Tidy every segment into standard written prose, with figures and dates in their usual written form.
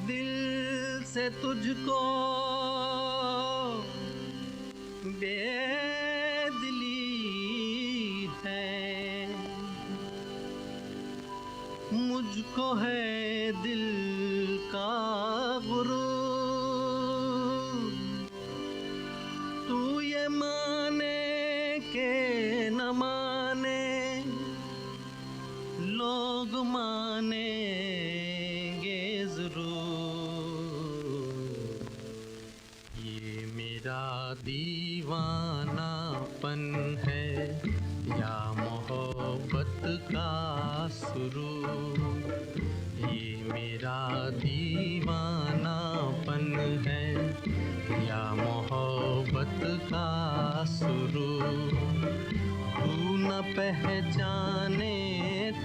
दिल से तुझको बेदिली है, मुझको है दिल का गुरूर, तू ये माने के न माने, लोग मानेंगे जरूर, ये मेरा दीवानापन है या मोहब्बत का सुरूर, ये मेरा दीवानापन है या मोहब्बत का सुरूर, तू न पहचाने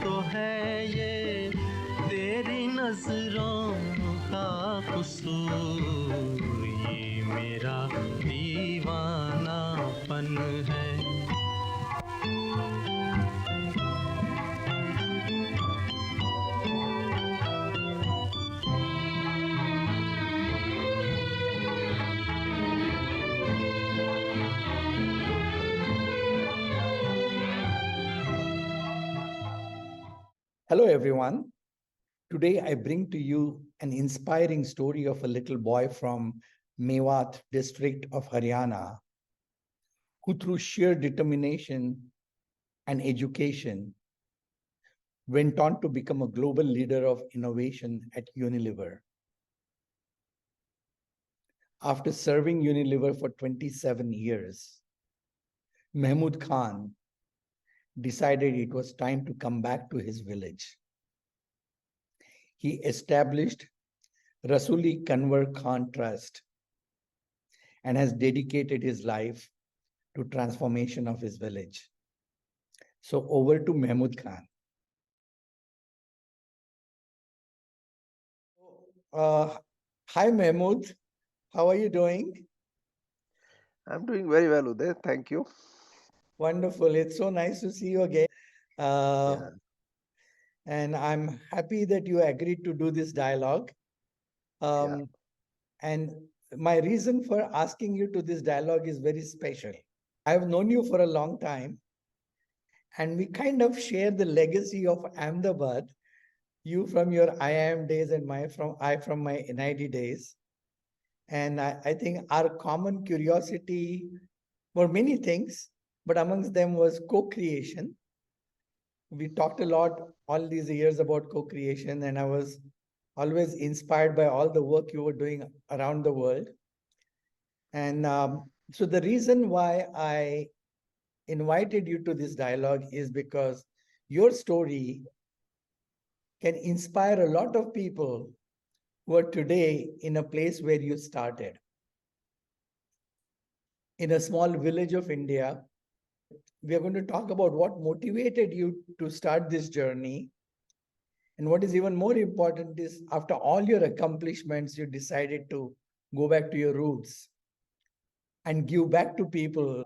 तो है ये तेरी नजरों का कसूर, ये मेरा दीवानापन है। Hello, everyone. Today, I bring to you an inspiring story of a little boy from Mewat district of Haryana, who through sheer determination and education went on to become a global leader of innovation at Unilever. After serving Unilever for 27 years, Mehmood Khan decided it was time to come back to his village. He established Rasuli Kanwar Khan Trust and has dedicated his life to transformation of his village. So over to Mehmood Khan. Hi, Mehmood. How are you doing? I'm doing very well, Uday. Thank you. Wonderful. It's so nice to see you again. Yeah. And I'm happy that you agreed to do this dialogue. And my reason for asking you to this dialogue is very special. I've known you for a long time, and we kind of share the legacy of Ahmedabad, you from your IIM days and I from my NID days. And I think our common curiosity were many things, but amongst them was co-creation. We talked a lot all these years about co-creation, and I was always inspired by all the work you were doing around the world. And so the reason why I invited you to this dialogue is because your story can inspire a lot of people who are today in a place where you started. In a small village of India, we are going to talk about what motivated you to start this journey. And what is even more important is after all your accomplishments, you decided to go back to your roots and give back to people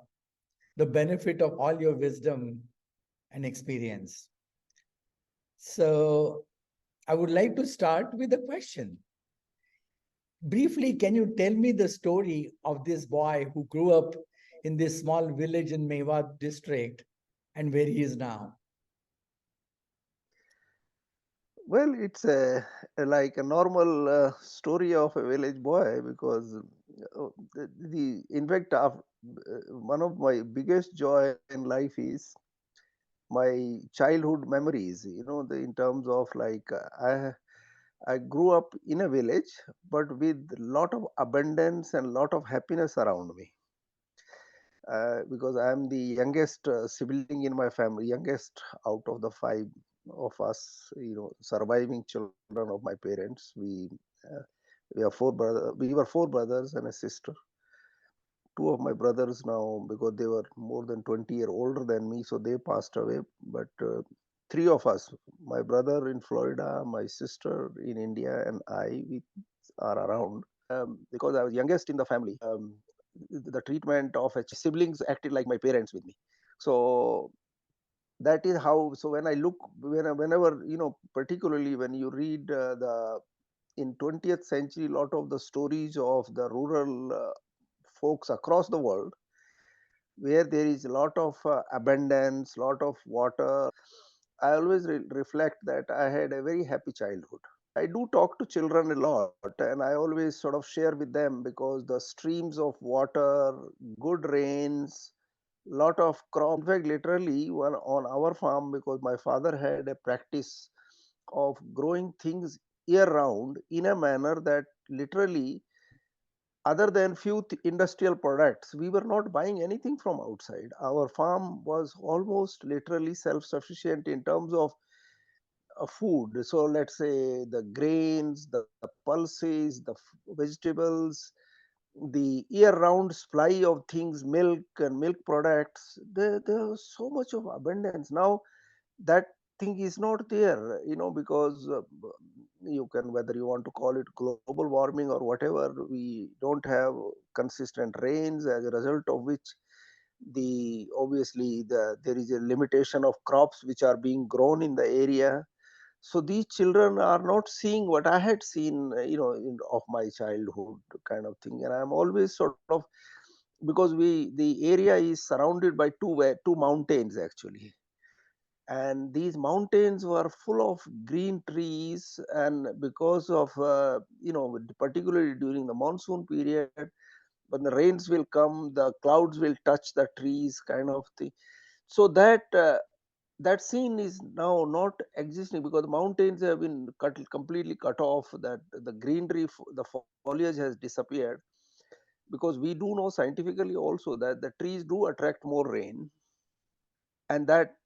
the benefit of all your wisdom and experience. So I would like to start with a question. Briefly, can you tell me the story of this boy who grew up in this small village in Mewat district and where he is now? Well, it's like a normal story of a village boy because in fact, one of my biggest joy in life is my childhood memories. In terms of like I grew up in a village, but with a lot of abundance and lot of happiness around me. Because I am the youngest sibling in my family, youngest out of the five of us, surviving children of my parents. We are four brother. We were four brothers and a sister. Two of my brothers now, because they were more than 20 years older than me, so they passed away. But three of us, my brother in Florida, my sister in India, and we are around. Because I was youngest in the family, the treatment of siblings acted like my parents with me. So that is how. So when I look, whenever particularly when you read the in 20th century, a lot of the stories of the rural folks across the world, where there is a lot of abundance, lot of water. I always reflect that I had a very happy childhood. I do talk to children a lot, and I always sort of share with them, because the streams of water, good rains, lot of crop. In fact, literally one on our farm, because my father had a practice of growing things year round in a manner that literally, other than few industrial products, we were not buying anything from outside. Our farm was almost literally self sufficient in terms of food. So let's say the grains, the pulses, the vegetables, the year round supply of things, milk and milk products. There was so much of abundance. Now that thing is not there, because you can, whether you want to call it global warming or whatever, we don't have consistent rains, as a result of which there is a limitation of crops which are being grown in the area. So these children are not seeing what I had seen, of my childhood, kind of thing. And I'm always sort of, because the area is surrounded by two mountains actually, and these mountains were full of green trees. And because of particularly during the monsoon period, when the rains will come, the clouds will touch the trees, kind of thing. So that scene is now not existing, because the mountains have been completely cut off, that the greenery, the foliage has disappeared. Because we do know scientifically also that the trees do attract more rain, and that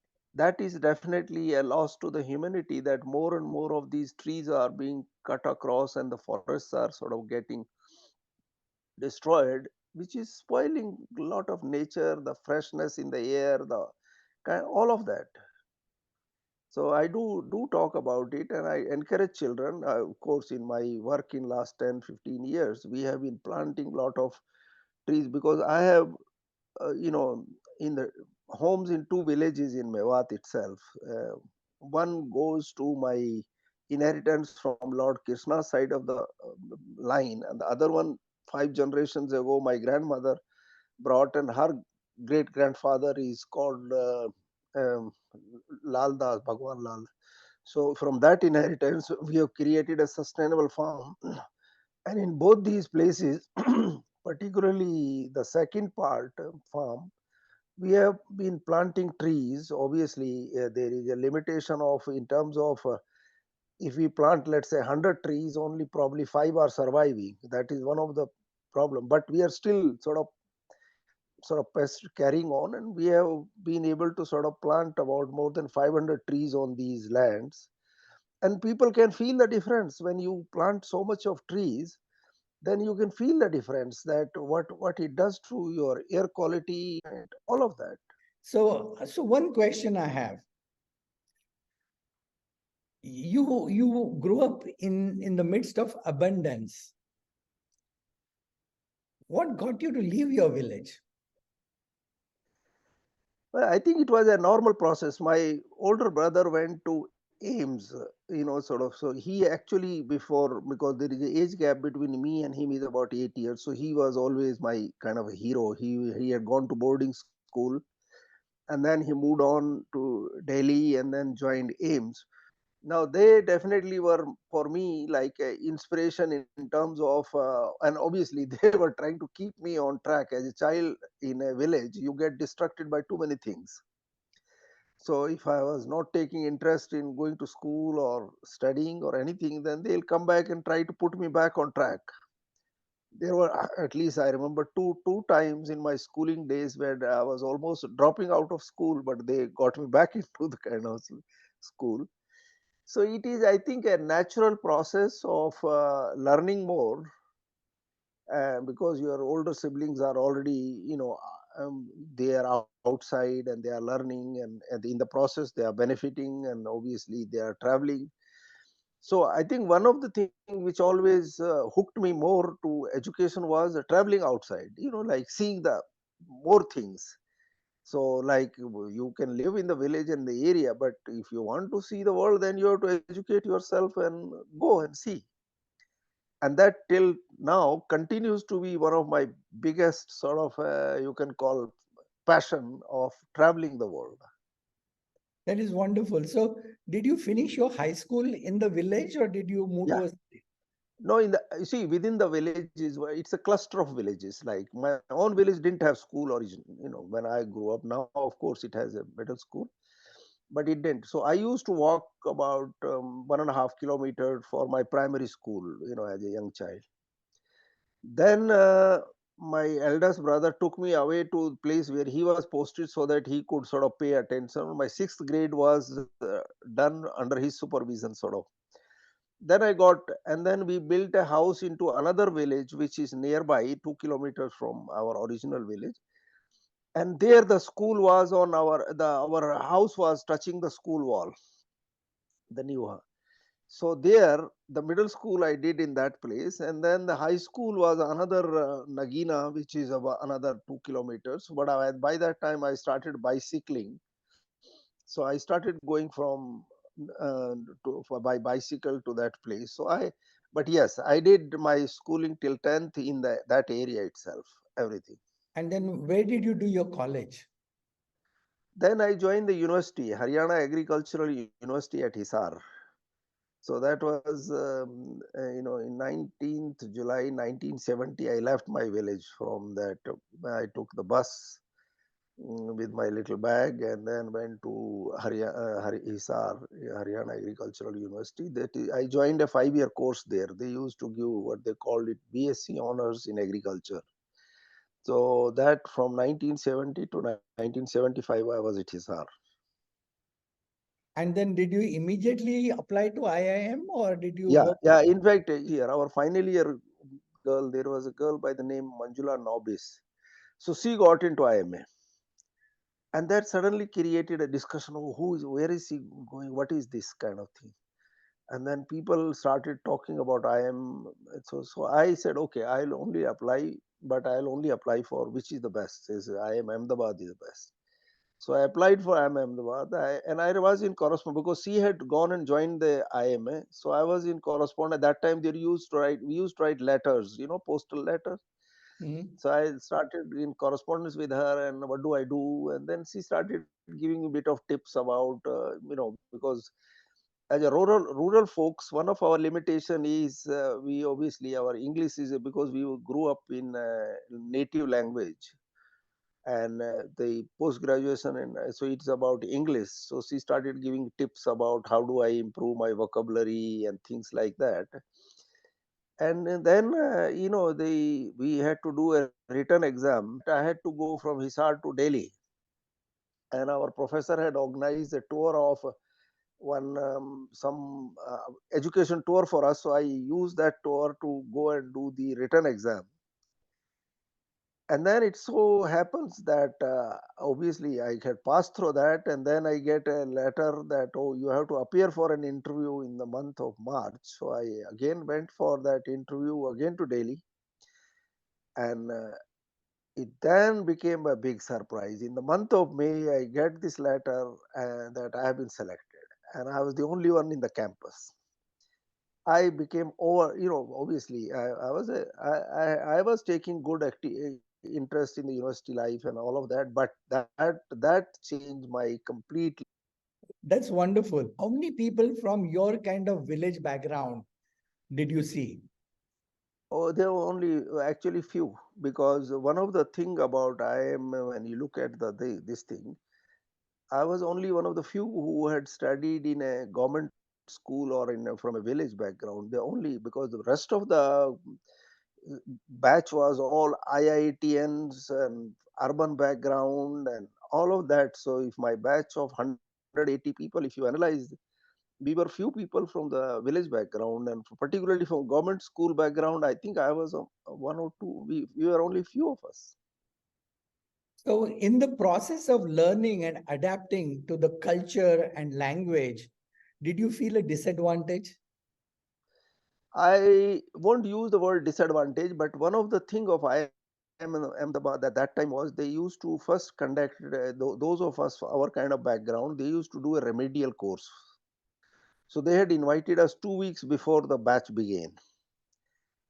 is definitely a loss to the humanity, that more and more of these trees are being cut across, and the forests are sort of getting destroyed, which is spoiling a lot of nature, the freshness in the air, the all of that. So I do talk about it, and I encourage children. Of course, in my work in last 10-15 years, we have been planting a lot of trees, because I have, in the homes in two villages in Mewat itself. One goes to my inheritance from Lord Krishna's side of the line, and the other one, 5 generations ago, my grandmother brought, and her great grandfather is called Lal Das, Bhagwan Lal. So from that inheritance, we have created a sustainable farm. And in both these places, particularly the second part, farm, we have been planting trees. Obviously, there is a limitation of, in terms of, if we plant, let's say, 100 trees, only probably 5 are surviving. That is one of the problem. But we are still sort of carrying on, and we have been able to sort of plant about more than 500 trees on these lands. And people can feel the difference when you plant so much of trees. Then you can feel the difference, that what it does to your air quality and all of that. So one question I have: you grew up in the midst of abundance. What got you to leave your village? Well, I think it was a normal process. My older brother went to AIMS, sort of. So he actually, before, because there is an age gap between me and him is about 8 years. So he was always my kind of a hero. He had gone to boarding school, and then he moved on to Delhi and then joined AIMS. Now they definitely were for me like a inspiration in terms of, and obviously they were trying to keep me on track. As a child in a village, you get distracted by too many things. So if I was not taking interest in going to school or studying or anything, then they'll come back and try to put me back on track. There were, at least I remember, two times in my schooling days where I was almost dropping out of school, but they got me back into the kind of school. So it is, I think, a natural process of learning more, because your older siblings are already, they are outside and they are learning, and in the process they are benefiting, and obviously they are traveling. So I think one of the things which always hooked me more to education was traveling outside, like seeing the more things. So, like, you can live in the village and the area, but if you want to see the world, then you have to educate yourself and go and see. and that till now continues to be one of my biggest sort of you can call passion of traveling the world. That is wonderful. So, did you finish your high school in the village or did you move to Yeah. a city? No, in the you see within the villages, it's a cluster of villages. Like my own village didn't have school origin. When I grew up, now of course it has a middle school, but it didn't. So I used to walk about 1.5 kilometers for my primary school. As a young child. Then my eldest brother took me away to the place where he was posted so that he could sort of pay attention. My sixth grade was done under his supervision, sort of. Then I got, and then we built a house into another village which is nearby, 2 kilometers from our original village. And there the school was on our house was touching the school wall, the new house. So there, the middle school I did in that place, and then the high school was another Nagina, which is about another 2 kilometers. But by that time, I started bicycling. So I started going from by bicycle to that place. But yes, I did my schooling till 10th in that area itself. Everything. And then where did you do your college? Then I joined the university, Haryana Agricultural University at Hissar. So that was, in 19th July 1970, I left my village from that. I took the bus with my little bag and then went to Hissar, Haryana Agricultural University. I joined a 5-year course there. They used to give what they called it BSc Honors in Agriculture. So that from 1970 to 1975, I was at Hissar. And then did you immediately apply to IIM or did you Yeah, work? yeah. In fact, here, our final year girl, there was a girl by the name Manjula Nobis. So she got into IMA. And that suddenly created a discussion of where is he going, what is this kind of thing. And then people started talking about IM. So I said, okay, I'll only apply, but I'll only apply for which is the best. Says IM Ahmedabad is the best. So I applied for IIMA Ahmedabad, and I was in correspondence because she had gone and joined the IMA. So I was in correspondence. At that time, we used to write letters, postal letters. Mhm. So I started in correspondence with her, and what do I do? And then she started giving me a bit of tips about, because as a rural folks, one of our limitation is we obviously our English is because we grew up in native language and the post graduation, and so it's about English. So she started giving tips about how do I improve my vocabulary and things like that. And then we had to do a written exam. I had to go from Hisar to Delhi, and our professor had organized a tour of one some education tour for us. So I used that tour to go and do the written exam. And then it so happens that obviously I had passed through that, and then I get a letter that, oh, you have to appear for an interview in the month of March. So I again went for that interview again to Delhi, and it then became a big surprise. In the month of May, I get this letter that I have been selected, and I was the only one in the campus. I became over, obviously I was taking good interest in the university life and all of that, but that changed my completely. That's wonderful. How many people from your kind of village background did you see? Oh, there were only actually few, because one of the thing about I am when you look at this thing, I was only one of the few who had studied in a government school or from a village background. The only because the rest of the batch was all IITNs and urban background and all of that. So if my batch of 180 people, if you analyze, we were few people from the village background, and particularly from government school background. I think I was one or two. We were only few of us. So, in the process of learning and adapting to the culture and language, did you feel a disadvantage? I won't use the word disadvantage, but one of the thing of IIM Ahmedabad at that time was they used to first conduct those of us our kind of background. They used to do a remedial course. So they had invited us 2 weeks before the batch began.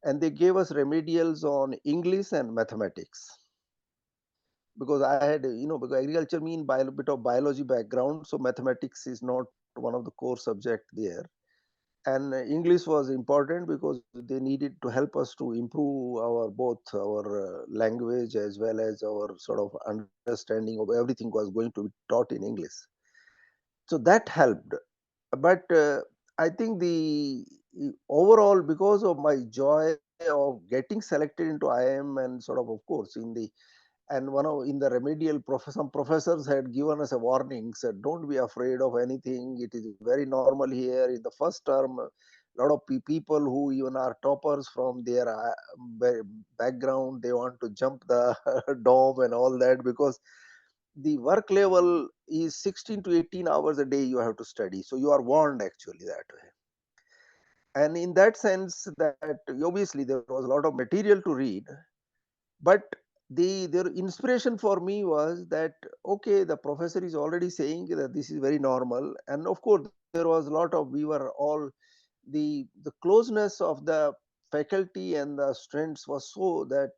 and they gave us remedials on English and mathematics. Because I had, because agriculture mean bit of biology background, so mathematics is not one of the core subject there. And English was important because they needed to help us to improve our both our language as well as our sort of understanding of everything was going to be taught in English. So that helped. But I think the overall, because of my joy of getting selected into IIM, and sort of course in the and one of in the remedial some professors had given us a warning, said don't be afraid of anything, it is very normal here in the first term. A lot of people who even are toppers from their background, they want to jump the dome and all that, because the work level is 16 to 18 hours a day you have to study, so you are warned actually that way. And in that sense, that obviously there was a lot of material to read, but their inspiration for me was that okay, the professor is already saying that this is very normal. And of course there was a lot of, we were all, the closeness of the faculty and the students was so that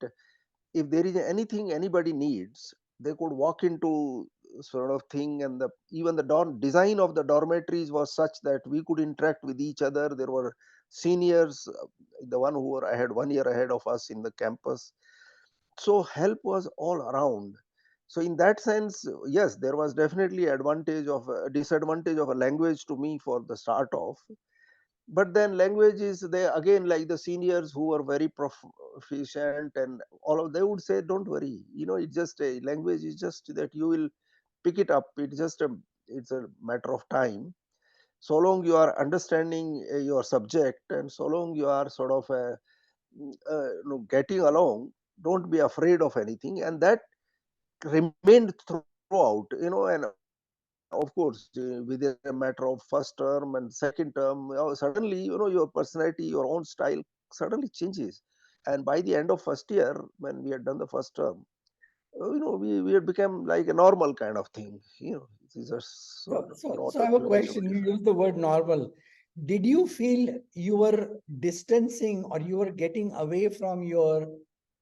if there is anything anybody needs, they could walk into sort of thing. And even the design of the dormitories was such that we could interact with each other. There were seniors, the one who were ahead 1 year ahead of us in the campus, so help was all around. So in that sense, yes, there was definitely advantage of disadvantage of a language to me for the start off. But then language is they again, like the seniors who were very proficient and all of, they would say don't worry, it's just a language, is just that you will pick it up, it's a matter of time, so long you are understanding your subject, and so long you are sort of getting along, don't be afraid of anything. And that remained throughout, and of course within a matter of first term and second term, suddenly your personality, your own style suddenly changes. And by the end of first year, when we had done the first term, we had become like a normal kind of thing. These are So, sort of so, not so I have a too much of a question. You difference. used the word normal. Did you feel you were distancing or you were getting away from your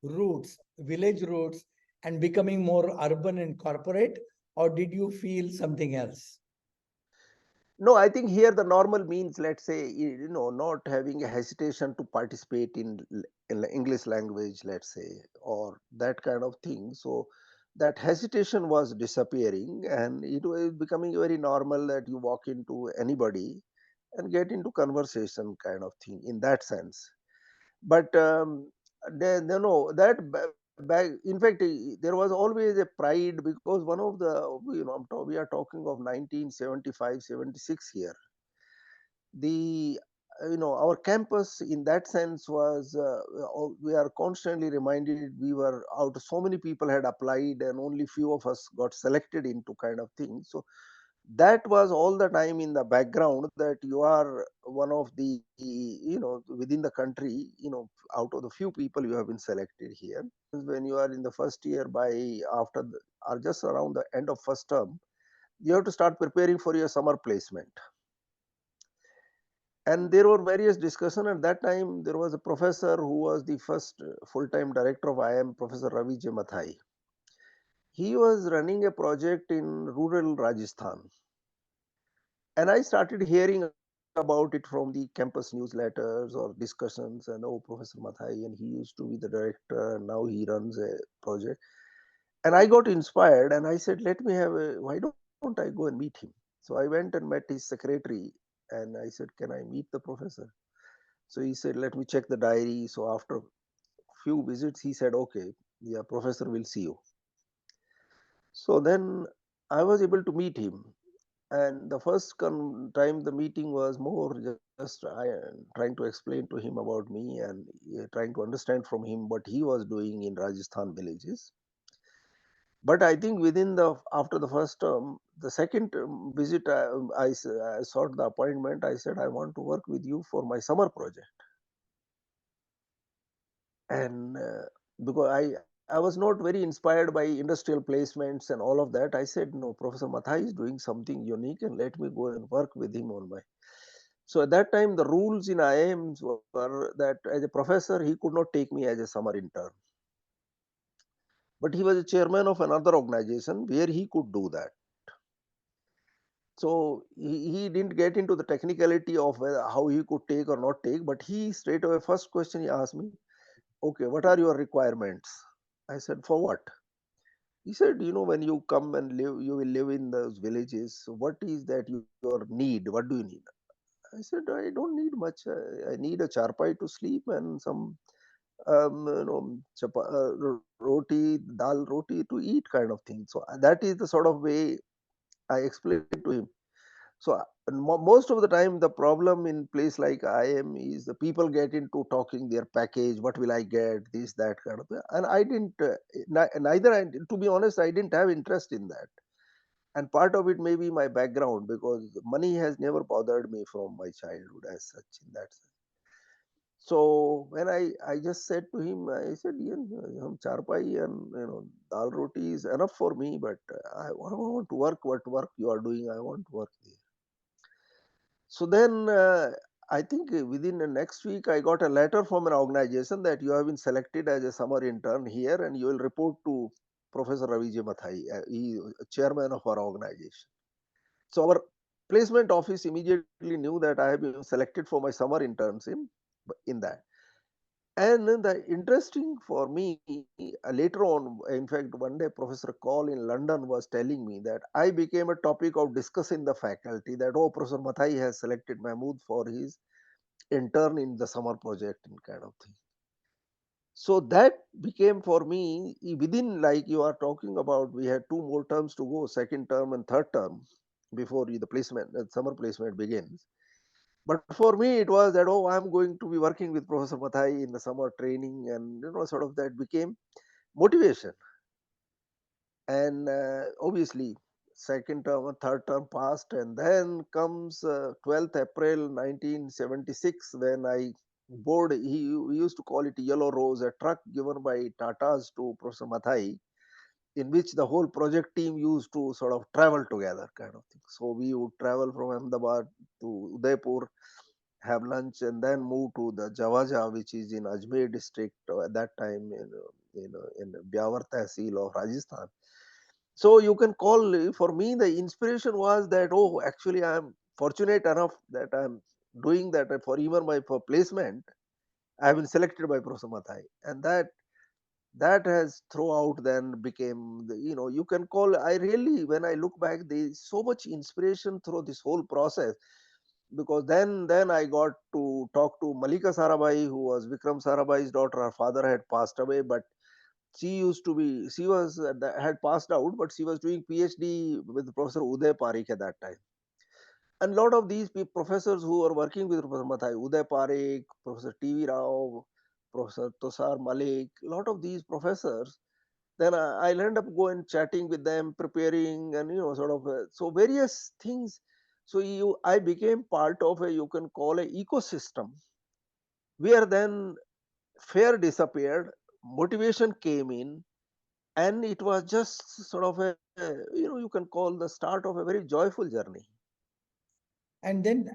roots, village roots, and becoming more urban and corporate? Or did you feel something else? No, I think here the normal means, let's say, not having a hesitation to participate in the English language, let's say, or that kind of thing. So that hesitation was disappearing, and it was becoming very normal that you walk into anybody and get into conversation kind of thing in that sense. But that in fact, there was always a pride, because one of the, we are talking of 1975, 76 here. The our campus in that sense was we are constantly reminded, we were out, so many people had applied and only few of us got selected into kind of thing. So that was all the time in the background, that you are one of the, within the country, out of the few people you have been selected here. When you are in the first year, or just around the end of first term, you have to start preparing for your summer placement. And there were various discussion. At that time there was a professor who was the first full-time director of IIM, Professor Ravi Mathai. He was running a project in rural Rajasthan, and I started hearing about it from the campus newsletters or discussions, and oh, Professor Mathai, and he used to be the director, and now he runs a project. And I got inspired, and I said, let me have a, why don't I go and meet him? So I went and met his secretary, and I said, can I meet the professor? So he said, let me check the diary. So after few visits, he said, okay, yeah, professor will see you. So then I was able to meet him. And the first time the meeting was more just trying to explain to him about me, and trying to understand from him what he was doing in Rajasthan villages. But I think within the after the first term, the second visit, I sought the appointment. I said, I want to work with you for my summer project. And because I was not very inspired by industrial placements and all of that, I said, no, Professor Mathai is doing something unique, and let me go and work with him on my. So at that time, the rules in IIMs were that as a professor, he could not take me as a summer intern. But he was a chairman of another organization where he could do that. So he didn't get into the technicality of how he could take or not take, but he straight away, first question he asked me, okay, what are your requirements? I said, for what? He said, when you come and live, you will live in those villages. So what is that your need? What do you need? I said, I don't need much. I need a charpai to sleep and some, roti, dal roti to eat kind of thing. So that is the sort of way I explained to him. So most of the time, the problem in place like I am is the people get into talking their package. What will I get? This, that kind of thing. And I didn't. Neither. To be honest, I didn't have interest in that. And part of it may be my background because money has never bothered me from my childhood as such. In that sense. So when I just said to him, I said, charpai and dal roti is enough for me, but I want to work. What work you are doing? I want to work there. So then I think within the next week, I got a letter from an organization that you have been selected as a summer intern here and you will report to Professor Ravi Mathai, he is chairman of our organization. So our placement office immediately knew that I have been selected for my summer internship in that. And the interesting for me, later on, in fact, one day Professor Call in London was telling me that I became a topic of discuss in the faculty that, oh, Professor Mathai has selected Mehmood for his intern in the summer project and kind of thing. So that became for me, within, like you are talking about, we had two more terms to go, second term and third term, before the placement, the summer placement begins. But for me, it was that, oh, I'm going to be working with Professor Mathai in the summer training, and sort of that became motivation. And obviously, second term and third term passed, and then comes 12th April 1976 when I board. We used to call it Yellow Rose, a truck given by Tatas to Professor Mathai, in which the whole project team used to sort of travel together, kind of thing. So we would travel from Ahmedabad to Udaipur, have lunch, and then move to the Jawaja, which is in Ajmer district at that time, in Byawar Tehsil of Rajasthan. So you can call, for me, the inspiration was that, oh, actually I am fortunate enough that I am doing that for even my for placement. I have been selected by Professor Mathai, and that has throughout then became you can call. I really, when I look back, there is so much inspiration through this whole process, because then I got to talk to Malika Sarabhai, who was Vikram Sarabhai's daughter. Her father had passed away, but she was had passed out, but she was doing PhD with Professor Uday Parikh at that time. And a lot of these professors who were working with Professor Mathai, Uday Parikh, Professor T.V. Rao, Professor Tosar Malik, a lot of these professors, then I'll end up going chatting with them, preparing, and sort of so various things. So I became part of a, you can call, a ecosystem where then fear disappeared, motivation came in, and it was just sort of a, you can call the start of a very joyful journey. And then,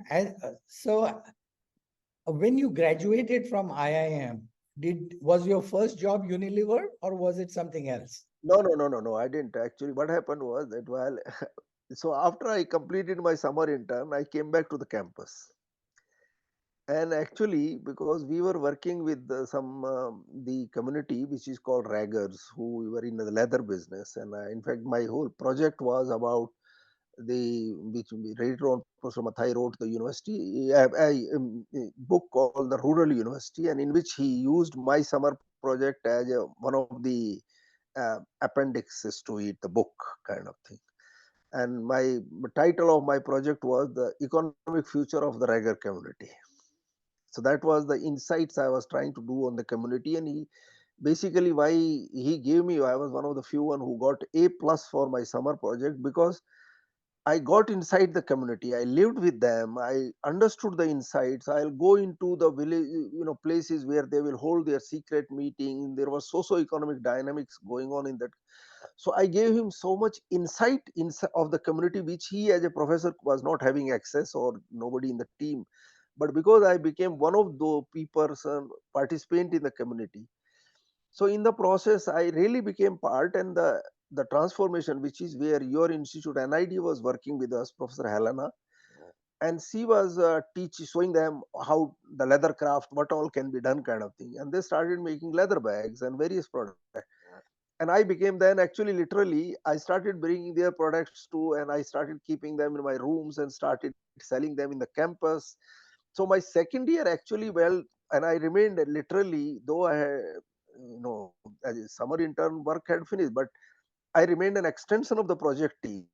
when you graduated from IIM, was your first job Unilever or was it something else? No, I didn't actually. What happened was that while so after I completed my summer intern, I came back to the campus. And actually, because we were working with the community which is called raggers, who were in the leather business, and in fact, my whole project was about the which later on Professor Mathai wrote the university book called the Rural University, and in which he used my summer project as one of the appendixes to it, the book kind of thing. And my title of my project was the economic future of the Raggar community. So that was the insights I was trying to do on the community, and he basically, why he gave me, I was one of the few one who got A plus for my summer project, because I got inside the community. I lived with them. I understood the insights. I'll go into the village, places where they will hold their secret meeting. There was socio-economic dynamics going on in that. So I gave him so much insight of the community, which he as a professor was not having access, or nobody in the team. But because I became one of the people, participant in the community, so in the process I really became part, and the transformation, which is where your institute NID was working with us, Professor Helena, and she was showing them how the leather craft, what all can be done, kind of thing, and they started making leather bags and various products. And I became then, actually literally, I started bringing their products to, and I started keeping them in my rooms and started selling them in the campus. So my second year actually, well, and I remained literally, though I had, as a summer intern work had finished, but I remained an extension of the project team.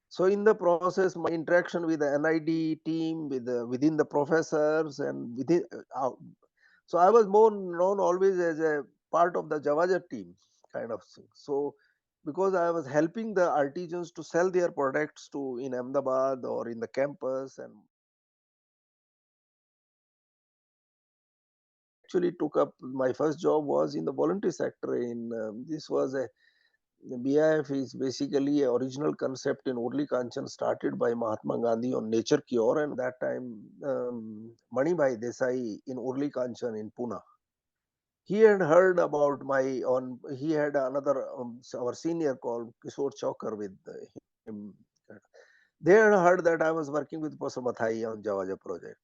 So in the process, my interaction with the NID team, within the professors, and so I was more known always as a part of the Jawaja team, kind of thing. So because I was helping the artisans to sell their products to in Ahmedabad or in the campus, and actually took up my first job was in the voluntary sector. In this was a BIF is basically a original concept in Urli Kanchan, started by Mahatma Gandhi on nature cure, and that time Mani Bhai Desai in Urli Kanchan in Pune. He had heard about my on. He had another our senior called Kishore Chokar with him. They had heard that I was working with Professor Mathai on Jawaja project.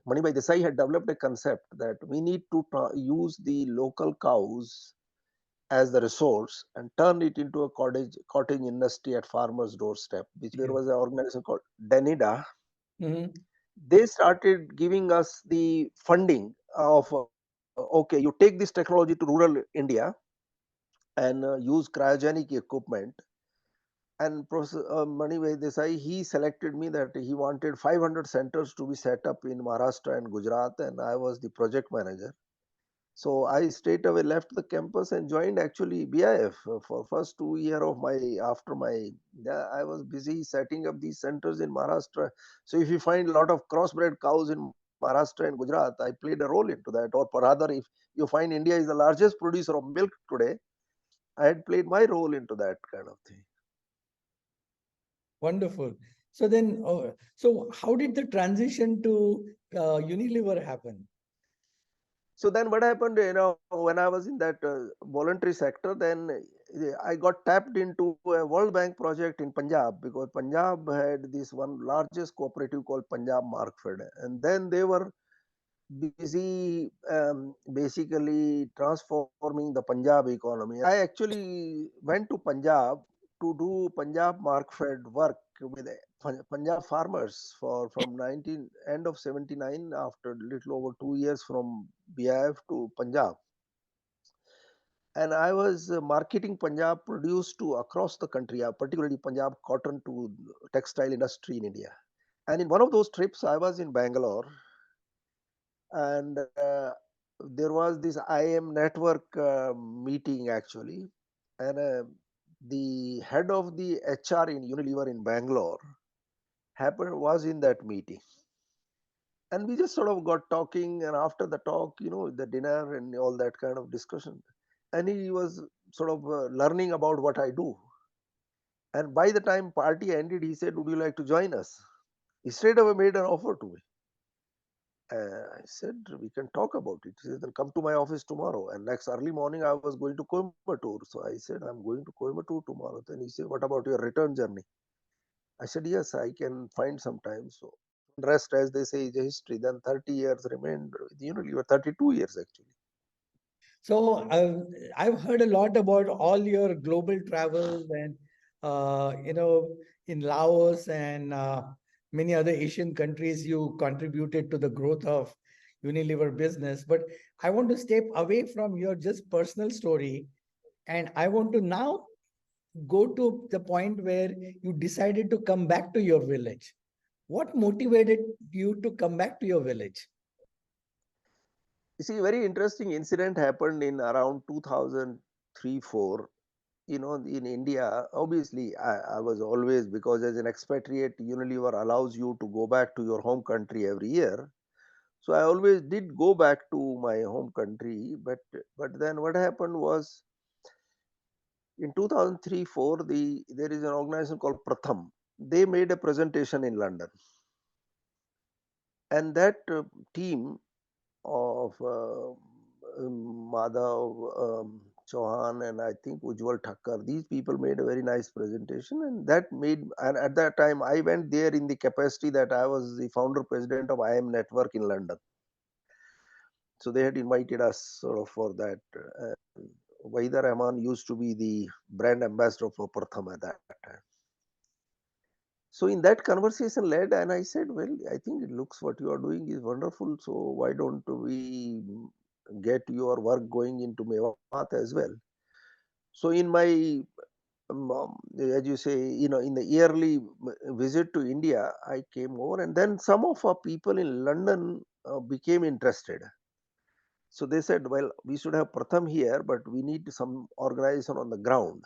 Manibhai Desai had developed a concept that we need to use the local cows as the resource and turn it into a cottage industry at farmers' doorstep, which there Yeah. was an organization called Danida. Mhm. They started giving us the funding of, okay, you take this technology to rural India and use cryogenic equipment. And Professor Manibhai Desai, he selected me that he wanted 500 centers to be set up in Maharashtra and Gujarat, and I was the project manager. So I straight away left the campus and joined actually BIF for first 2 year of my after my, yeah, I was busy setting up these centers in Maharashtra. So if you find a lot of crossbred cows in Maharashtra and Gujarat, I played a role into that. Or rather, if you find India is the largest producer of milk today, I had played my role into that kind of thing. Wonderful. So then, so how did the transition to Unilever happen? So then what happened, when I was in that voluntary sector, then I got tapped into a World Bank project in Punjab, because Punjab had this one largest cooperative called Punjab Markfed, and then they were busy basically transforming the Punjab economy. I actually went to Punjab to do Punjab Markfed work with Punjab farmers for from 19 end of 79, after little over 2 years from BIF to Punjab. And I was marketing Punjab produce to across the country, particularly Punjab cotton to textile industry in India. And in one of those trips, I was in Bangalore, and there was this IIM network meeting actually, and the head of the HR in Unilever in Bangalore happened was in that meeting, and we just sort of got talking, and after the talk, the dinner and all that kind of discussion, and he was sort of learning about what I do, and by the time party ended, he said, "Would you like to join us?" He straight away made an offer to me. I said, we can talk about it. He said, then come to my office tomorrow. And next early morning, I was going to Coimbatore. So I said, I'm going to Coimbatore tomorrow. Then he said, what about your return journey? I said, yes, I can find some time. So rest, as they say, is a history. Then 30 years remained. You were 32 years actually. So I've heard a lot about all your global travels and in Laos and many other Asian countries, you contributed to the growth of Unilever business. But I want to step away from your just personal story, and I want to now go to the point where you decided to come back to your village. What motivated you to come back to your village? You see, a very interesting incident happened in around 2003 4. in India, obviously, I was always, because as an expatriate, Unilever allows you to go back to your home country every year. So I always did go back to my home country. But then what happened was in 2003-4, there is an organization called Pratham. They made a presentation in London, and that team of Madhav Chauhan and I think Ujjwal Thakkar. These people made a very nice presentation, and at that time I went there in the capacity that I was the founder president of IIMA Network in London. So they had invited us sort of for that. Wahida Rahman used to be the brand ambassador for Pratham at that time. So in that conversation led, and I said, well, I think it looks what you are doing is wonderful. So why don't we get your work going into Mewat as well? So in my, as you say, in the yearly visit to India, I came over, and then some of our people in London became interested. So they said, well, we should have Pratham here, but we need some organization on the ground,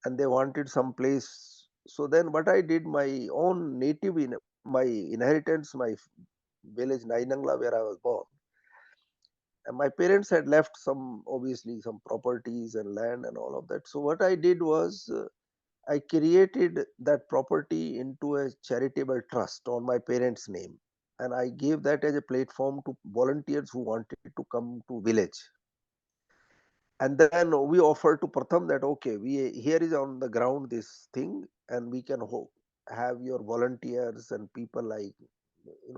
and they wanted some place. So then what I did, my own native, in my inheritance, my village Nainangla, where I was born, and my parents had left some, obviously, some properties and land and all of that. So what I did was I created that property into a charitable trust on my parents' name, and I gave that as a platform to volunteers who wanted to come to village. And then we offered to Pratham that, okay, we here is on the ground this thing, and we can have your volunteers and people like,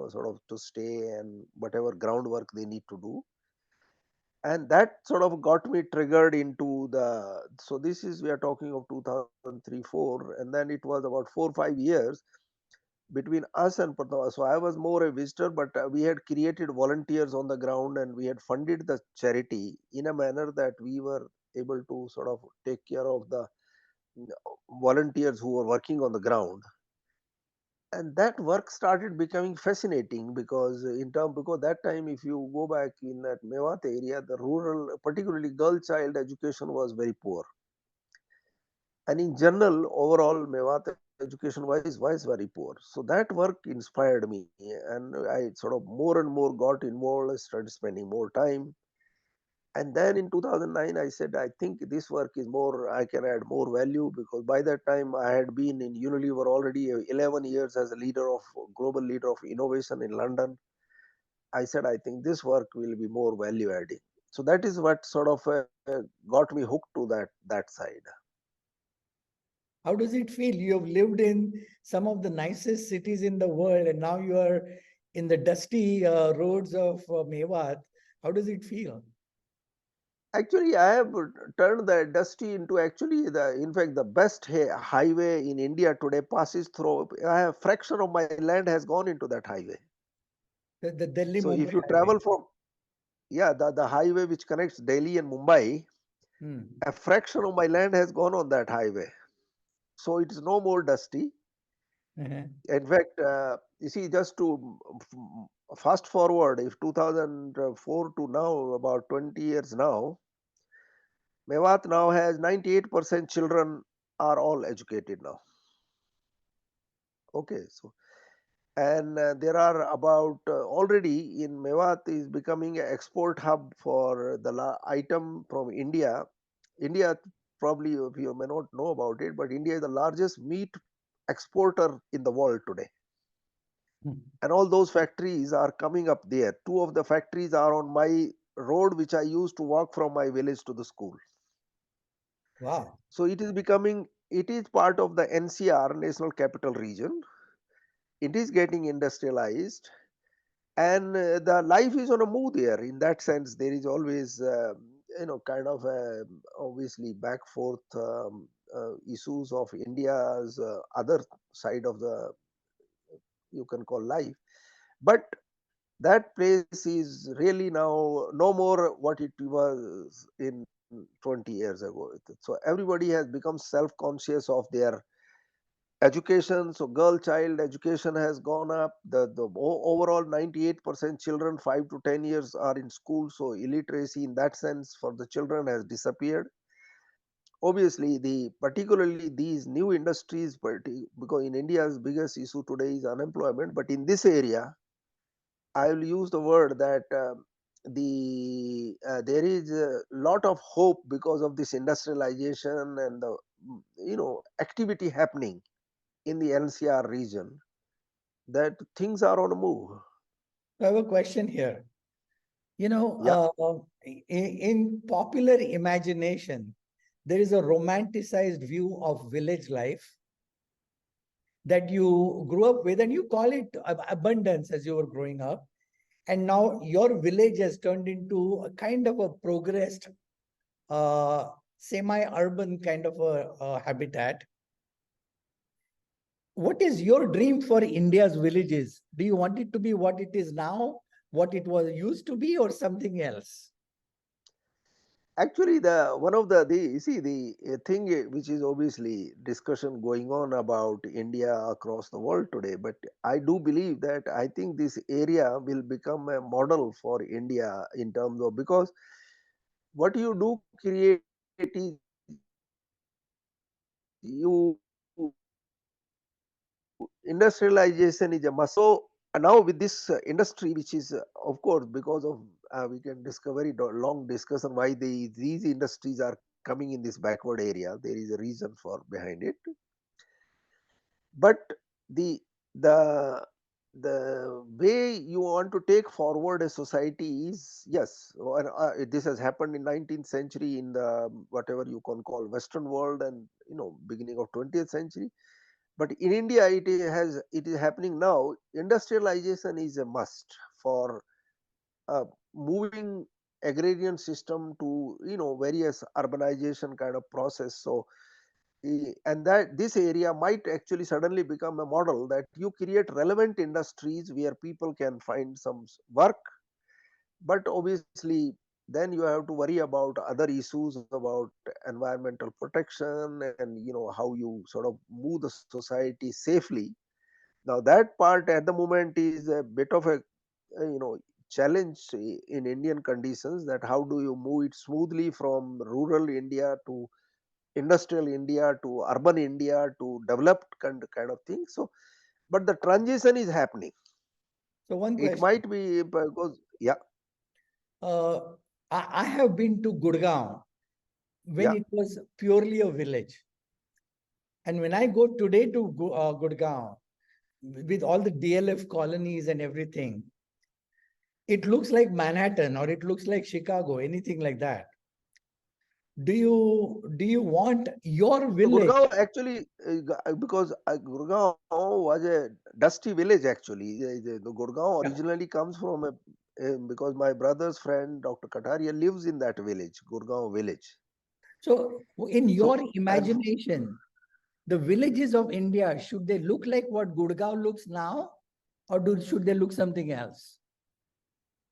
sort of to stay and whatever groundwork they need to do. And that sort of got me triggered into the. So this is, we are talking of 2003-4, and then it was about 4 or 5 years between us and Pratham. So I was more a visitor, but we had created volunteers on the ground, and we had funded the charity in a manner that we were able to sort of take care of the mm, volunteers who were working on the ground. And that work started becoming fascinating, because that time, if you go back in that Mewat area, the rural, particularly girl child education, was very poor. And in general, overall, Mewat education was very poor. So that work inspired me, and I sort of more and more got involved. I started spending more time. And then in 2009, I said, I think this work is more, I can add more value, because by that time I had been in Unilever already 11 years as a global leader of innovation in London. I said, I think this work will be more value adding. So that is what sort of got me hooked to that side. How does it feel? You have lived in some of the nicest cities in the world, and now you are in the dusty roads of Mewat. How does it feel? Actually, I have turned the dusty into actually in fact, the best highway in India today passes through. I have fraction of my land has gone into that highway. The Delhi So if Mumbai you highway. travel from, yeah, the highway which connects Delhi and Mumbai, Hmm. a fraction of my land has gone on that highway. So it is no more dusty. Uh-huh. In fact, you see, just to fast forward, if 2004 to now, about 20 years now, Mewat now has 98% children are all educated now. Okay, so and there are about already in Mewat is becoming an export hub for the item from India. India, probably you may not know about it, but India is the largest meat exporter in the world today. Hmm. And all those factories are coming up there. Two of the factories are on my road, which I used to walk from my village to the school. Wow. So it is part of the NCR, National Capital Region. It is getting industrialized, and the life is on a move there. In that sense, there is always kind of obviously back forth issues of India's other side of the, you can call, life. But that place is really now no more what it was in 20 years ago. So everybody has become self conscious of their education. So girl child education has gone up. The overall 98% children 5 to 10 years are in school. So illiteracy in that sense for the children has disappeared. obviously particularly these new industries, because in India's biggest issue today is unemployment, but in this area I will use the word that there is a lot of hope because of this industrialization and the activity happening in the NCR region, that things are on a move. I have a question here. You know, Yeah, in popular imagination, there is a romanticized view of village life that you grew up with, and you call it abundance as you were growing up. And now your village has turned into a kind of a progressed, semi-urban kind of a habitat. What is your dream for India's villages? Do you want it to be what it is now, what it was used to be, or something else? actually, the one of the you see the thing which is obviously discussion going on about India across the world today, but I do believe that I think this area will become a model for India in terms of, because what you do create is you industrialization is a must. So now with this industry, which is of course because of we can discover very long discussion why these industries are coming in this backward area. There is a reason for behind it, but the the the way you want to take forward a society is, yes, this has happened in 19th century in the whatever you can call Western world, and beginning of 20th century. But in India, it is happening now. Industrialization is a must for moving agrarian system to various urbanization kind of process. So and that this area might actually suddenly become a model that you create relevant industries where people can find some work, but obviously then you have to worry about other issues about environmental protection and how you sort of move the society safely. Now that part at the moment is a bit of a challenge in Indian conditions, that how do you move it smoothly from rural India to industrial India to urban India to developed kind of thing. So, but the transition is happening. So one It question. might be because, yeah, Uh, I have been to Gurgaon when yeah. it was purely a village. And when I go today to Gurgaon, with all the DLF colonies and everything, it looks like Manhattan or it looks like Chicago, anything like that. Do you want your So village? Gurgaon actually, because Gurgaon was a dusty village actually. The Gurgaon Yeah. originally comes from because my brother's friend Dr. Kataria lives in that village, Gurgaon village. So in your So and imagination, the villages of India, should they look like what Gurgaon looks now, or should they look something else?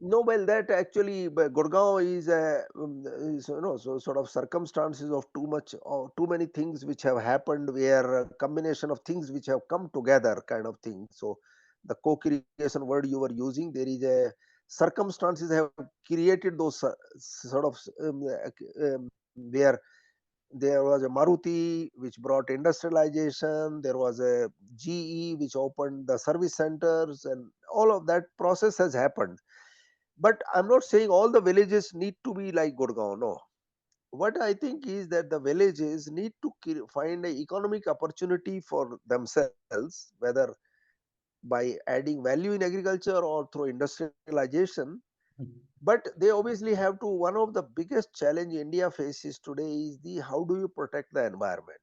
no, well, that actually Gurgaon is is, so sort of circumstances of too much or too many things which have happened, where a combination of things which have come together kind of thing. So the co-creation word you were using, there is a circumstances have created those sort of where there was a Maruti which brought industrialization, there was a GE which opened the service centers, and all of that process has happened. But I'm not saying all the villages need to be like Gurgaon. No. What I think is that the villages need to find an economic opportunity for themselves, whether by adding value in agriculture or through industrialization. But they obviously have to. One of the biggest challenge India faces today is the how do you protect the environment.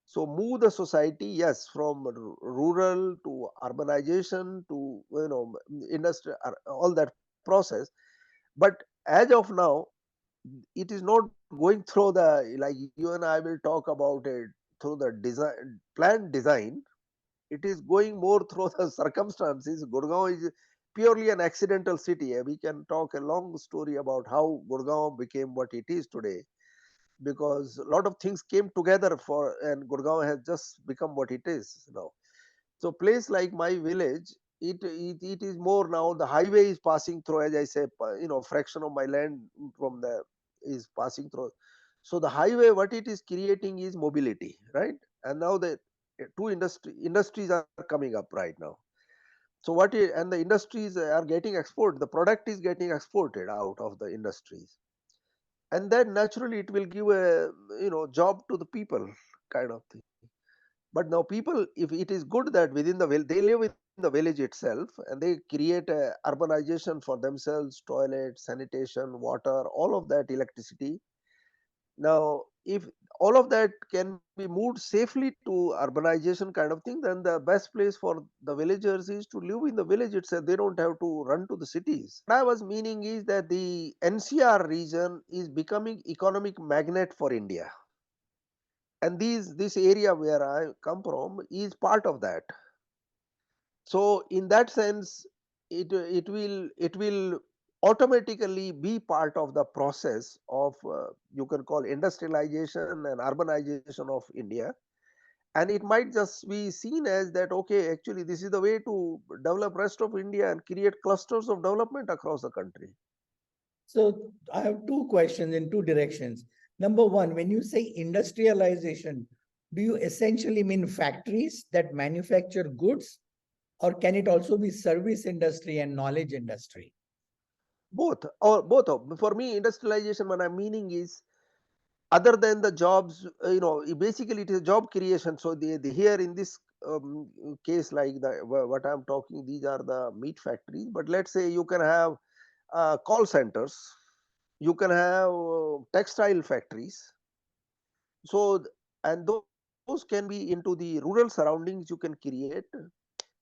So move the society, yes, from rural to urbanization to industry, all that process. But as of now, it is not going through the, like you and I will talk about it, through the design planned design. It is going more through the circumstances. Gurgaon is purely an accidental city. We can talk a long story about how Gurgaon became what it is today, because a lot of things came together for, and Gurgaon has just become what it is now. So place like my village, it is more now the highway is passing through, as I say, fraction of my land from the is passing through. So the highway, what it is creating is mobility, right? And now the industries are coming up right now. So and the industries are getting export. The product is getting exported out of the industries, and then naturally it will give a job to the people, kind of thing. But now people, if it is good that within the they live in the village itself and they create a urbanization for themselves, toilet, sanitation, water, all of that, electricity. Now, if all of that can be moved safely to urbanization kind of thing, then the best place for the villagers is to live in the village itself. They don't have to run to the cities. What I was meaning is that the NCR region is becoming economic magnet for India. And this area where I come from is part of that. So in that sense, it will automatically be part of the process of you can call industrialization and urbanization of India. And it might just be seen as that, okay, actually this is the way to develop rest of India and create clusters of development across the country. So I have two questions in two directions. Number one, when you say industrialization, do you essentially mean factories that manufacture goods, or can it also be service industry and knowledge industry? Both of for me, industrialization, what I'm meaning is, other than the jobs, basically it is job creation. So the here in this case, like what I'm talking, these are the meat factories. But let's say you can have call centers, you can have textile factories. So and those can be into the rural surroundings. You can create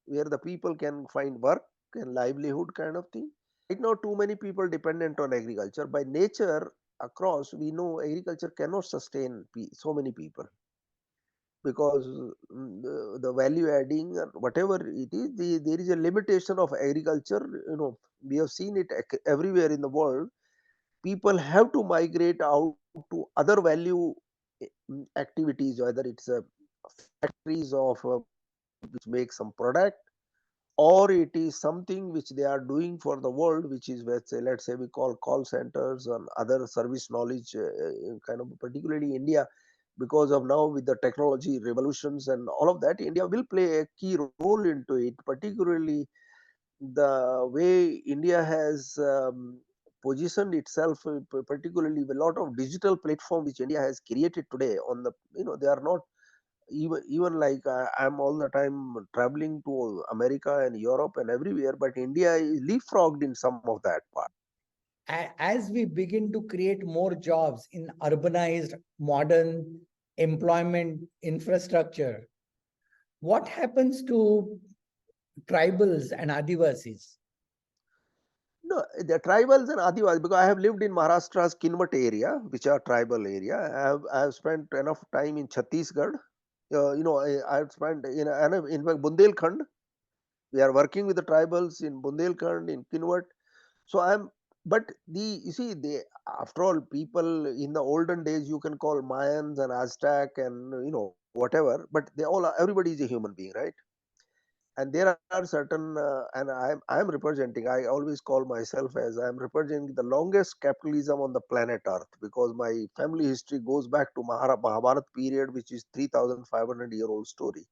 where the people can find work and livelihood, kind of thing. Right now too many people dependent on agriculture. By nature, across, we know agriculture cannot sustain so many people, because the value adding or whatever it is, there is a limitation of agriculture. We have seen it everywhere in the world. People have to migrate out to other value activities, whether it's factories of which make some product, or it is something which they are doing for the world, which is, let's say we call centers and other service knowledge, kind of, particularly India, because of now with the technology revolutions and all of that, India will play a key role into it, particularly the way India has positioned itself, particularly with a lot of digital platform which India has created today on the, they are not even like, I'm all the time traveling to America and Europe and everywhere, but India is leapfrogged in some of that part. As we begin to create more jobs in urbanized, modern employment infrastructure, what happens to tribals and Adivasis? No, the tribals and Adivasis, because I have lived in Maharashtra's Kinvat area, which are tribal area. I have spent enough time in Chhattisgarh. I have spent in fact Bundelkhand. We are working with the tribals in Bundelkhand, in Kinvat. So I'm, but you see, after all, people in the olden days, you can call Mayans and Aztec and whatever, but everybody is a human being, right? And there are certain, and I'm representing. I always call myself as I'm representing the longest capitalism on the planet Earth, because my family history goes back to Mahabharat period, which is 3,500-year-old story.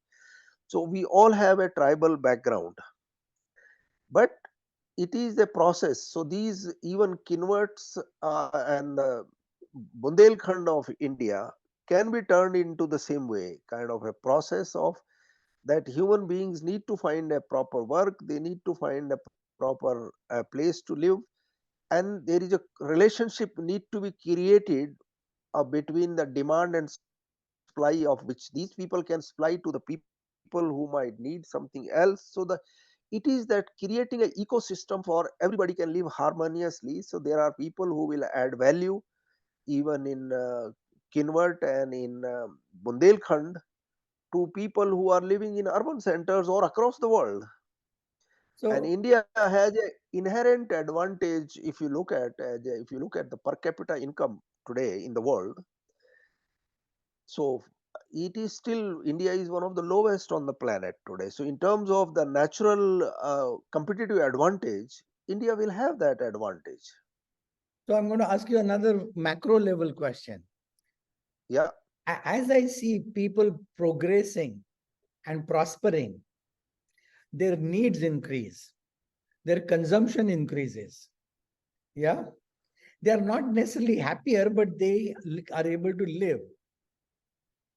So we all have a tribal background, but it is a process. So these even Kinverts and Bundelkhand of India can be turned into the same way, kind of a process of that human beings need to find a proper work, they need to find a proper place to live, and there is a relationship need to be created between the demand and supply, of which these people can supply to the people who might need something else. So it is that creating an ecosystem for everybody can live harmoniously. So there are people who will add value even in Kinvat and in Bundelkhand to people who are living in urban centers or across the world. And So, India has an inherent advantage. If you look at the per capita income today in the world, so it is still, India is one of the lowest on the planet today. So in terms of the natural competitive advantage, India will have that advantage. so I'm going to ask you another macro level question. Yeah. As I see people progressing and prospering, their needs increase, their consumption increases. Yeah. They are not necessarily happier, but they are able to live.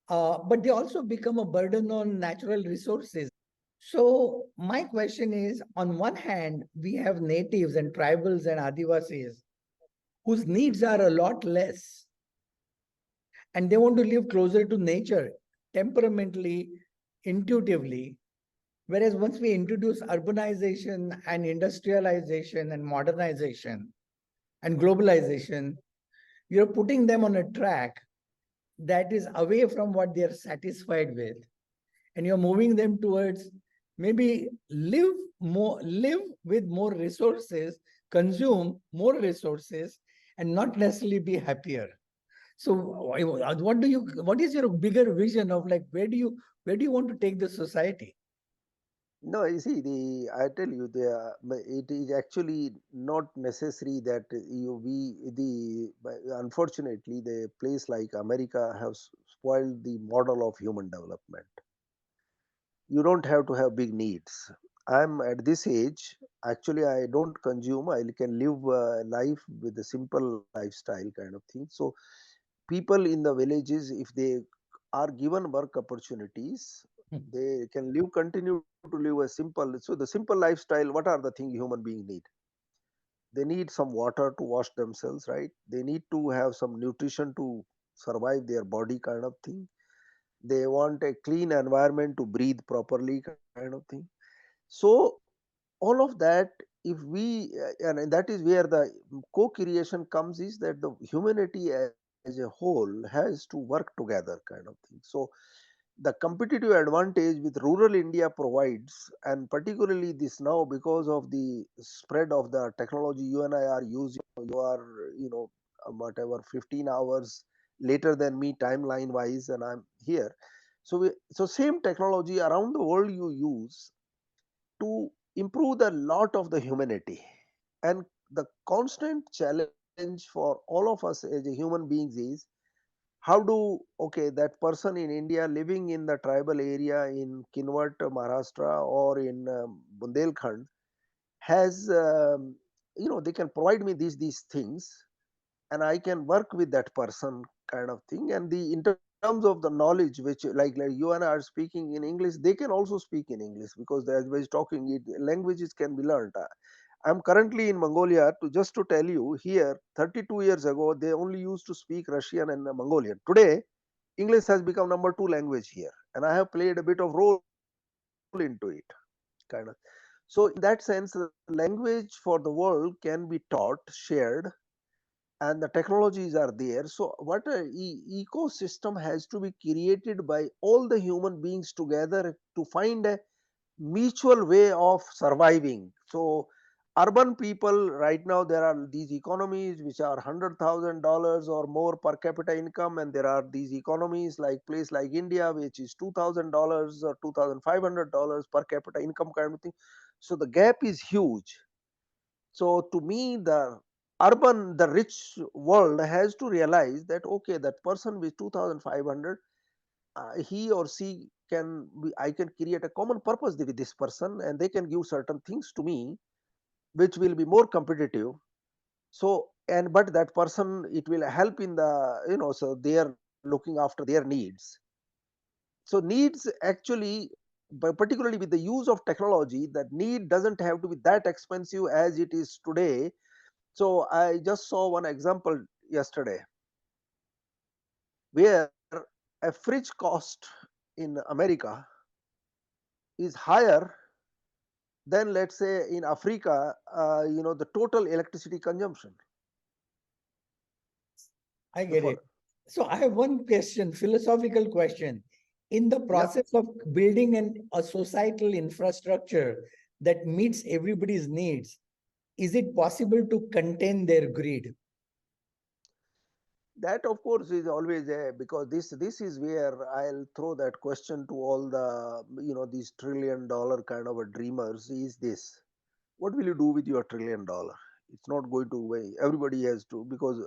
But they also become a burden on natural resources. So, my question is, on one hand, we have natives and tribals and Adivasis whose needs are a lot less, and they want to live closer to nature, temperamentally, intuitively. Whereas once we introduce urbanization and industrialization and modernization and globalization, you're putting them on a track that is away from what they're satisfied with. And you're moving them towards maybe live with more resources, consume more resources, and not necessarily be happier. So what is your bigger vision of, like, where do you want to take the society? No, you see, I tell you, it is actually not necessary that unfortunately, the place like America has spoiled the model of human development. You don't have to have big needs. I'm at this age, actually, I don't consume, I can live life with a simple lifestyle kind of thing. So, people in the villages, if they are given work opportunities, they can continue to live a simple. So the simple lifestyle, what are the things human beings need? They need some water to wash themselves, right? They need to have some nutrition to survive their body kind of thing. They want a clean environment to breathe properly kind of thing. So all of that, if we and that is where the co-creation comes, is that the humanity as a whole has to work together kind of thing. So the competitive advantage with rural India provides, and particularly this now because of the spread of the technology you and I are using. You are, whatever, 15 hours later than me timeline wise, and I'm here. So same technology around the world you use to improve the lot of the humanity. And the constant challenge for all of us as a human beings is, how do, okay, that person in India living in the tribal area in Kinwat, Maharashtra, or in Bundelkhand has, they can provide me these things, and I can work with that person kind of thing. And the in terms of the knowledge, which like you and I are speaking in English, they can also speak in English, because as we're talking it, languages can be learned. I'm currently in Mongolia. To just to tell you, here 32 years ago they only used to speak Russian and Mongolian. Today English has become number two language here, and I have played a bit of role into it, kind of. So in that sense, the language for the world can be taught, shared, and the technologies are there. So what a ecosystem has to be created by all the human beings together to find a mutual way of surviving. So urban people right now, there are these economies which are $100,000 or more per capita income, and there are these economies like place like India which is $2,000 or $2,500 per capita income kind of thing. So the gap is huge. So to me, the rich world has to realize that, okay, that person with 2,500, he or she I can create a common purpose with this person, and they can give certain things to me which will be more competitive. So, and but that person, it will help in the, so they are looking after their needs. So needs actually, particularly with the use of technology, that need doesn't have to be that expensive as it is today. So I just saw one example yesterday where a fridge cost in America is higher than, let's say, in Africa, the total electricity consumption. I get it. For So I have one question, philosophical question. In the Yeah, process of building a societal infrastructure that meets everybody's needs, is it possible to contain their greed? that of course is always there, because this is where I'll throw that question to all the, these $1 trillion kind of a dreamers. Is this, what will you do with your $1 trillion? It's not going to way. Everybody has to, because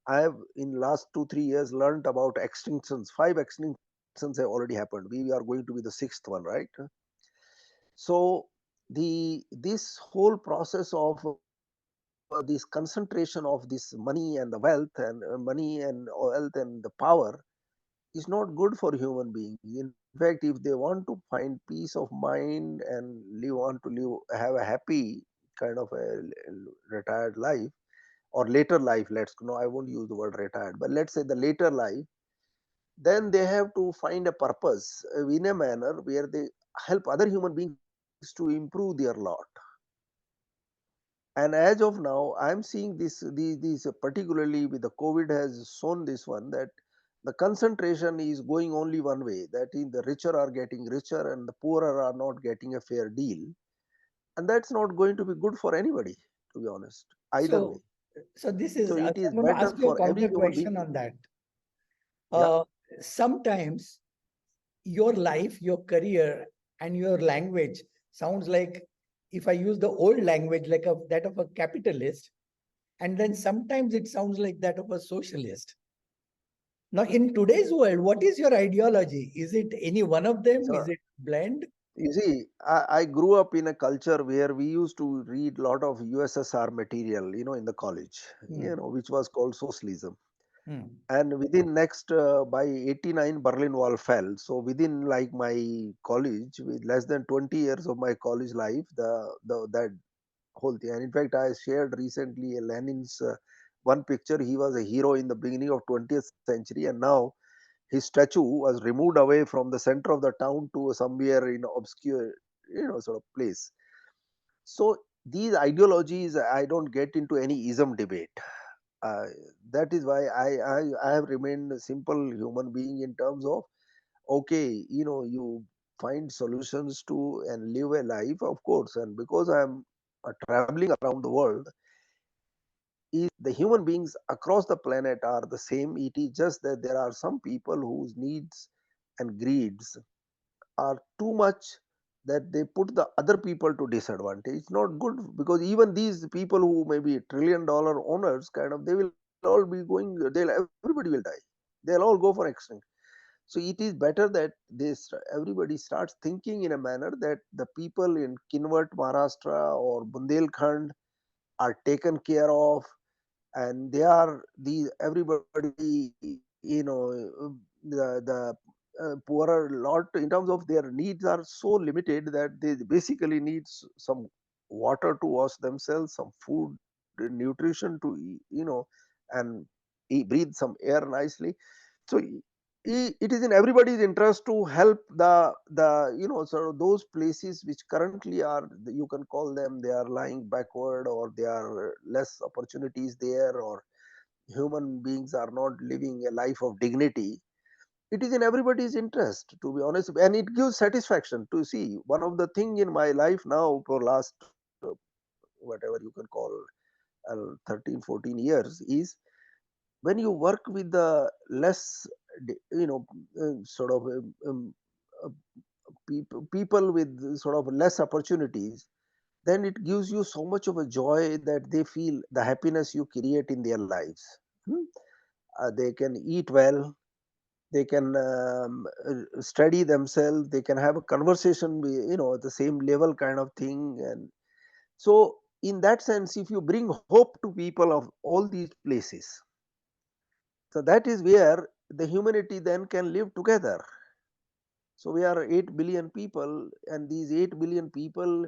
I have in last 2 3 years learned about extinctions. 5 extinctions have already happened. We are going to be the sixth one, right? So the this whole process of this concentration of this money and the wealth and the power is not good for human beings. In fact, if they want to find peace of mind and want to have a happy kind of a retired life or later life, let's no, I won't use the word retired, but let's say the later life, then they have to find a purpose in a manner where they help other human beings to improve their lot. And as of now, I'm seeing these particularly with the COVID has shown this one, that the concentration is going only one way. That is, the richer are getting richer and the poorer are not getting a fair deal. And that's not going to be good for anybody, to be honest, either way. So, so this So is, it so is I'm going to better ask you a for every counter human being. question on that. Yeah. Uh, Sometimes your life, your career, and your language sounds like, if I use the old language, like that of a capitalist, and then sometimes it sounds like that of a socialist. Now, in today's world, what is your ideology? Is it any one of them? So Is it blend? you see, I grew up in a culture where we used to read a lot of USSR material, in the college, Hmm. which was called socialism. Hmm. And within next by 89 Berlin Wall fell. So within like my college, with less than 20 years of my college life, the that whole thing. And in fact, I shared recently a Lenin's one picture. He was a hero in the beginning of 20th century, and now his statue was removed away from the center of the town to somewhere in obscure sort of place. So these ideologies, I don't get into any ism debate. uh, that is why I have remained a simple human being in terms of, okay, you find solutions to and live a life, of course. And because I'm traveling around the world, is the human beings across the planet are the same. It is just that there are some people whose needs and greeds are too much, that they put the other people to disadvantage. It's not good, because even these people who may be $1 trillion owners, kind of, they will all be going, everybody will die, they'll all go for extinct. So it is better that everybody starts thinking in a manner that the people in Kinwat, Maharashtra or Bundelkhand are taken care of, and they are the everybody, the poorer lot in terms of their needs are so limited that they basically need some water to wash themselves, some food, nutrition to and breathe some air nicely. So it is in everybody's interest to help the sort of those places which currently are, you can call them, they are lying backward, or they are less opportunities there, or human beings are not living a life of dignity. It is in everybody's interest, to be honest, and it gives satisfaction to see. One of the thing in my life now for last whatever you can call 13 14 years is, when you work with the less sort of uh, people with sort of less opportunities, then it gives you so much of a joy that they feel the happiness you create in their lives. Hmm? They can eat well, they can study themselves, they can have a conversation with, at the same level kind of thing. And so in that sense, if you bring hope to people of all these places, so that is where the humanity then can live together. So we are 8 billion people, and these 8 billion people,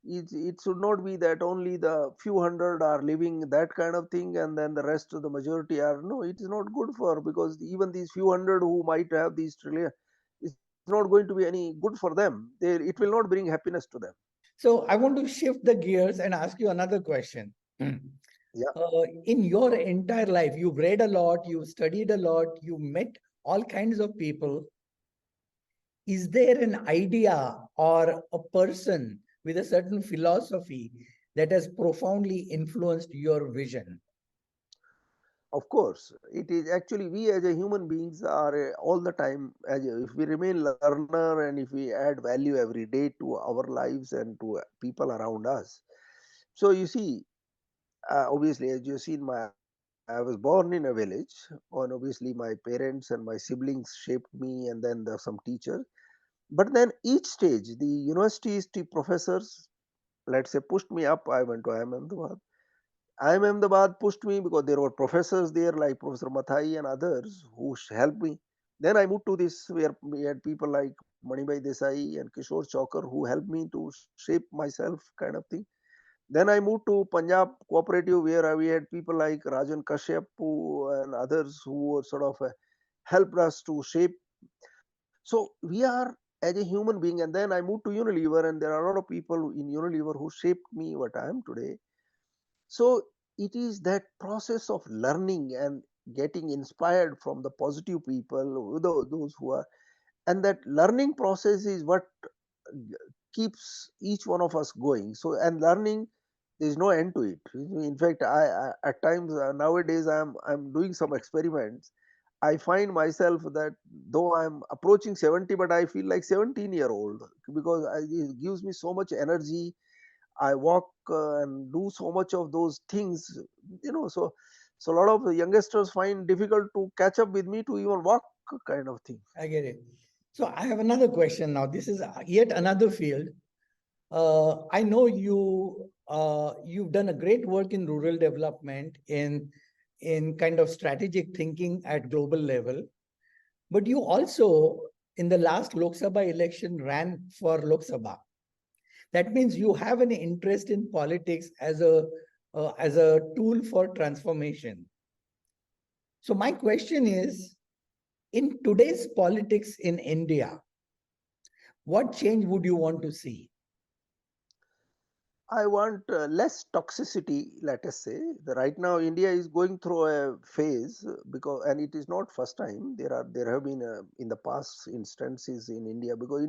it should not be that only the few hundred are living that kind of thing, and then the rest of the majority are. No, it is not good for, because even these few hundred who might have these trillion, it's not going to be any good for them. It will not bring happiness to them. So I want to shift the gears and ask you another question. Hmm. Yeah. In your entire life, you've read a lot, you've studied a lot, you've met all kinds of people. Is there an idea or a person with a certain philosophy that has profoundly influenced your vision? Of course, it is actually, we as a human beings are all the time, if we remain learner and if we add value every day to our lives and to people around us. So you see, obviously, as you've seen my I was born in a village, and obviously my parents and my siblings shaped me, and then there are some teachers. But then each stage, the university's professors, let's say, pushed me up. I went to IIM Ahmedabad. IIM Ahmedabad pushed me because there were professors there like Professor Mathai and others who helped me. Then I moved to this where we had people like Manibhai Desai and Kishore Chokar who helped me to shape myself, kind of thing. Then I moved to Punjab Cooperative where we had people like Rajan Kashyap and others who were sort of helped us to shape. So we are as a human being, and then I moved to Unilever, and there are a lot of people in Unilever who shaped me what I am today. So it is that process of learning and getting inspired from the positive people, those who are, and that learning process is what keeps each one of us going. So, and learning, there is no end to it. In fact, I at times nowadays I'm doing some experiments. I find myself that though I'm approaching 70, but I feel like 17-year-old because it gives me so much energy. I walk and do so much of those things, so a lot of the youngsters find difficult to catch up with me to even walk, kind of thing. I get it. So I have another question now. This is yet another field. I know you've done a great work in rural development in kind of strategic thinking at global level, but you also in the last Lok Sabha election ran for Lok Sabha. That means you have an interest in politics as a tool for transformation. So my question is, in today's politics in India, what change would you want to see? I want less toxicity, let us say. Right now, India is going through a phase because, and it is not first time. There have been in the past instances in India because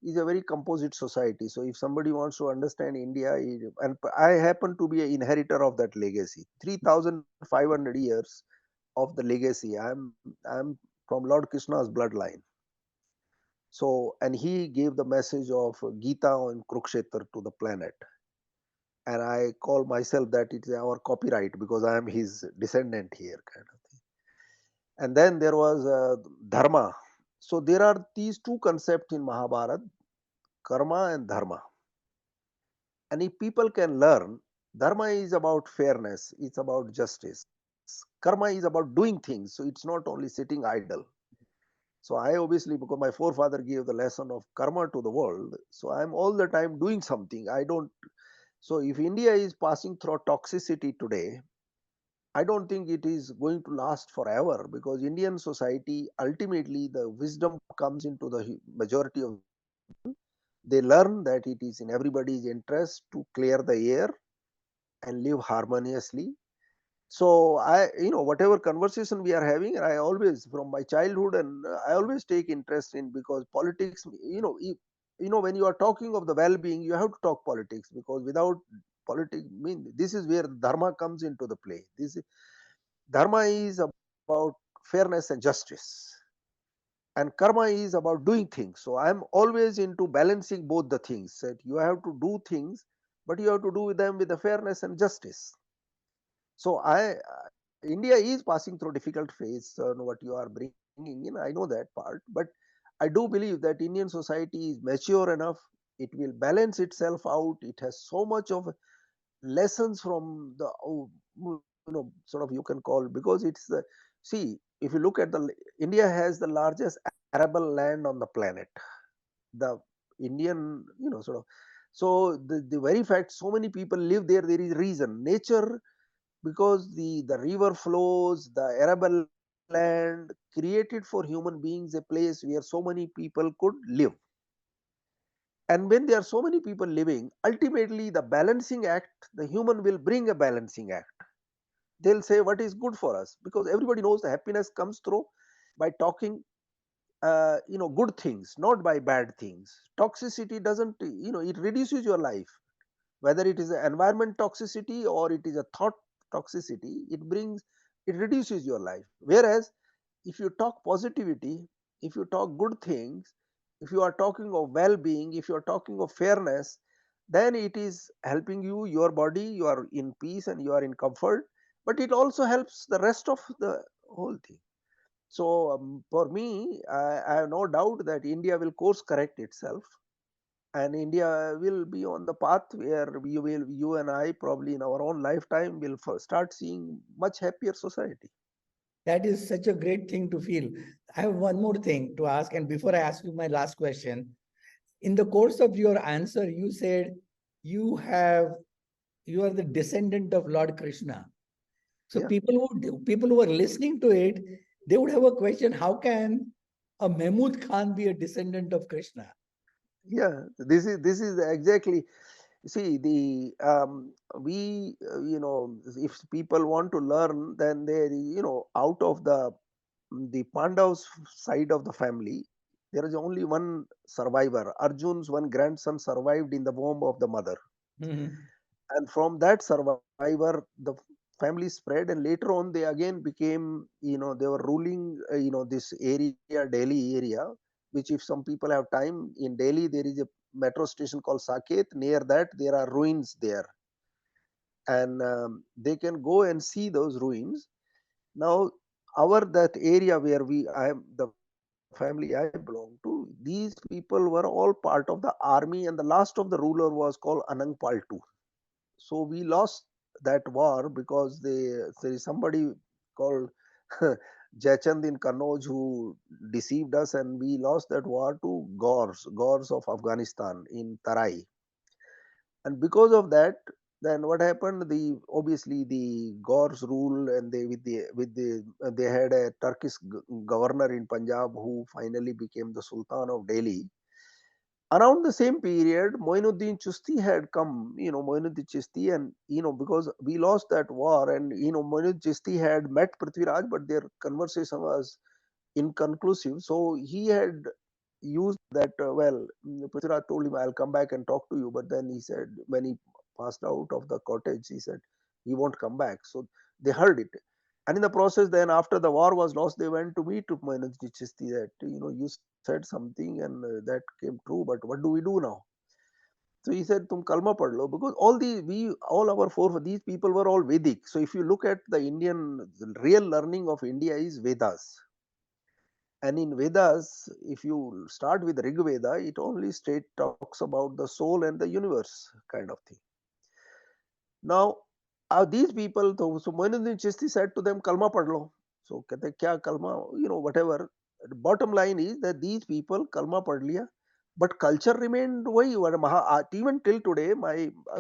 is a very composite society. So if somebody wants to understand India, and I happen to be an inheritor of that legacy, 3,500 years of the legacy. I'm from Lord Krishna's bloodline. So, and he gave the message of Gita and Kurukshetra to the planet, and I call myself that it's our copyright because I am his descendant here, kind of thing. And then there was dharma. So there are these two concepts in Mahabharata, karma and dharma. And if people can learn, dharma is about fairness, it's about justice. Karma is about doing things, so it's not only sitting idle. So I obviously, because my forefather gave the lesson of karma to the world, so I'm all the time doing something. I don't. So if India is passing through toxicity today, I don't think it is going to last forever because Indian society ultimately the wisdom comes into the majority of the people. They learn that it is in everybody's interest to clear the air and live harmoniously. So whatever conversation we are having, I always from my childhood and I always take interest in because politics, when you are talking of the well-being, you have to talk politics because without politics, this is where dharma comes into the play. Dharma is about fairness and justice, and karma is about doing things. So I'm always into balancing both the things. That you have to do things, but you have to do them with the fairness and justice. So India is passing through difficult phase. What you are bringing in, I know that part, but I do believe that Indian society is mature enough. It will balance itself out. It has so much of lessons from the sort of you can call because it's the see if you look at the India has the largest arable land on the planet. The Indian sort of so the very fact so many people live there, there is reason nature because the river flows, the arable land created for human beings a place where so many people could live. And when there are so many people living, ultimately the balancing act, the human will bring a balancing act. They'll say what is good for us because everybody knows the happiness comes through by talking good things, not by bad things. Toxicity doesn't, it reduces your life, whether it is an environment toxicity or it is a thought toxicity. It reduces your life. Whereas if you talk positivity, if you talk good things, if you are talking of well-being, if you are talking of fairness, then it is helping you, your body, you are in peace and you are in comfort. but it also helps the rest of the whole thing. So for me, I have no doubt that India will course correct itself, and India will be on the path where you and I probably in our own lifetime will start seeing much happier society. That is such a great thing to feel. I have one more thing to ask. And before I ask you my last question, in the course of your answer, you said you have you are the descendant of Lord Krishna. So Yeah. people who are listening to it, they would have a question: how can a Mehmood Khan be a descendant of Krishna? Yeah, this is exactly. See, the we if people want to learn, then they out of the Pandav's side of the family, there is only one survivor. Arjun's one grandson survived in the womb of the mother, Mhm. and from that survivor, the family spread, and later on they again became, they were ruling, this area, Delhi area, which if some people have time, in Delhi there is a metro station called Saket. Near that there are ruins there, and they can go and see those ruins. Now, our that area where I am, the family I belong to, these people were all part of the army, and the last of the ruler was called Anangpal II. So we lost that war because there is somebody called Jachand in Kannauj who deceived us, and we lost that war to Gors of Afghanistan in Tarai. And because of that, then what happened? The obviously the Gors rule, and they had a Turkish governor in Punjab who finally became the Sultan of Delhi. Around the same period, Moinuddin Chisti had come, Moinuddin Chisti, and because we lost that war, and Moinuddin Chisti had met Prithviraj, but their conversation was inconclusive. So he had used that. Prithviraj told him, "I'll come back and talk to you," but then he said, when he passed out of the cottage, he said he won't come back. So they heard it. And in the process, then after the war was lost, they went to meet Moinuddin Chisti that, you said something, and that came true, but what do we do now? So he said, "Tum kalma pad lo," because all our these people were all Vedic. So if you look at the real learning of India is Vedas. And in Vedas, if you start with Rig Veda, it only straight talks about the soul and the universe kind of thing. Now, these people, so Moinuddin Chisti said to them, "Kalma pad lo." So, कहते क्या kalma, whatever. The bottom line is that these people kalma pad liya, but culture remained वही. Even till today,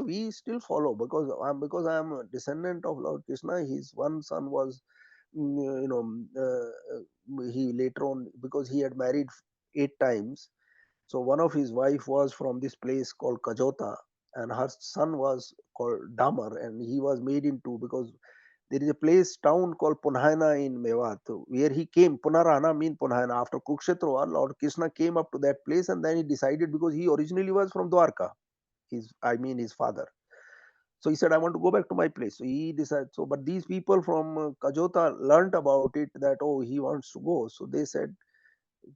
we still follow, because I am a descendant of Lord Krishna. His one son was, he later on, because he had married 8 times. So one of his wife was from this place called Kajota, and her son was called Damar, and he was made into, because there is a town called Punhana in Mewat, where he came. Punarana mean Punhana. After Kurukshetra war, Lord Krishna came up to that place, and then he decided, because he originally was from Dwarka, his father. So he said, "I want to go back to my place." So he decided. So, but these people from Kajota learnt about it, that, oh, he wants to go. So they said,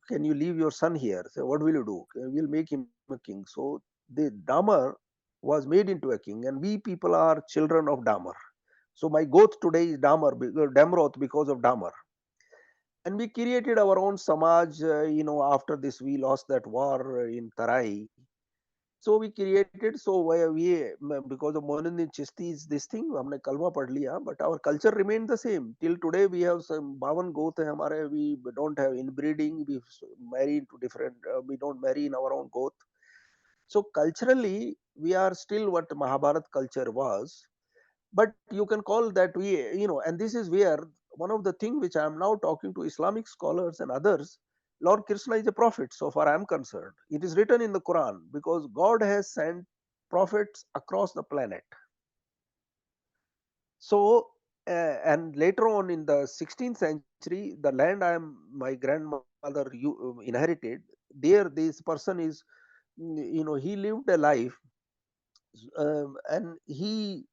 "Can you leave your son here?" So what will you do? We'll make him a king. So the Damar was made into a king, and we people are children of Damar. So my goth today is Damroth, because of Damar. And we created our own Samaj, after this we lost that war in Tarai. So we created, because of Moinuddin Chisti's this thing, हमने कलमा पढ़ लिया, but our culture remained the same. Till today we have some 52 goth है हमारे, we don't have inbreeding, we marry into different, we don't marry in our own goth. So culturally, we are still what Mahabharat culture was, but you can call that and this is where one of the thing which I am now talking to Islamic scholars and others. Lord Krishna is a prophet, so far I am concerned. It is written in the Quran, because God has sent prophets across the planet. So and later on in the 16th century, the land my grandmother inherited, there this person is, he lived a life, and he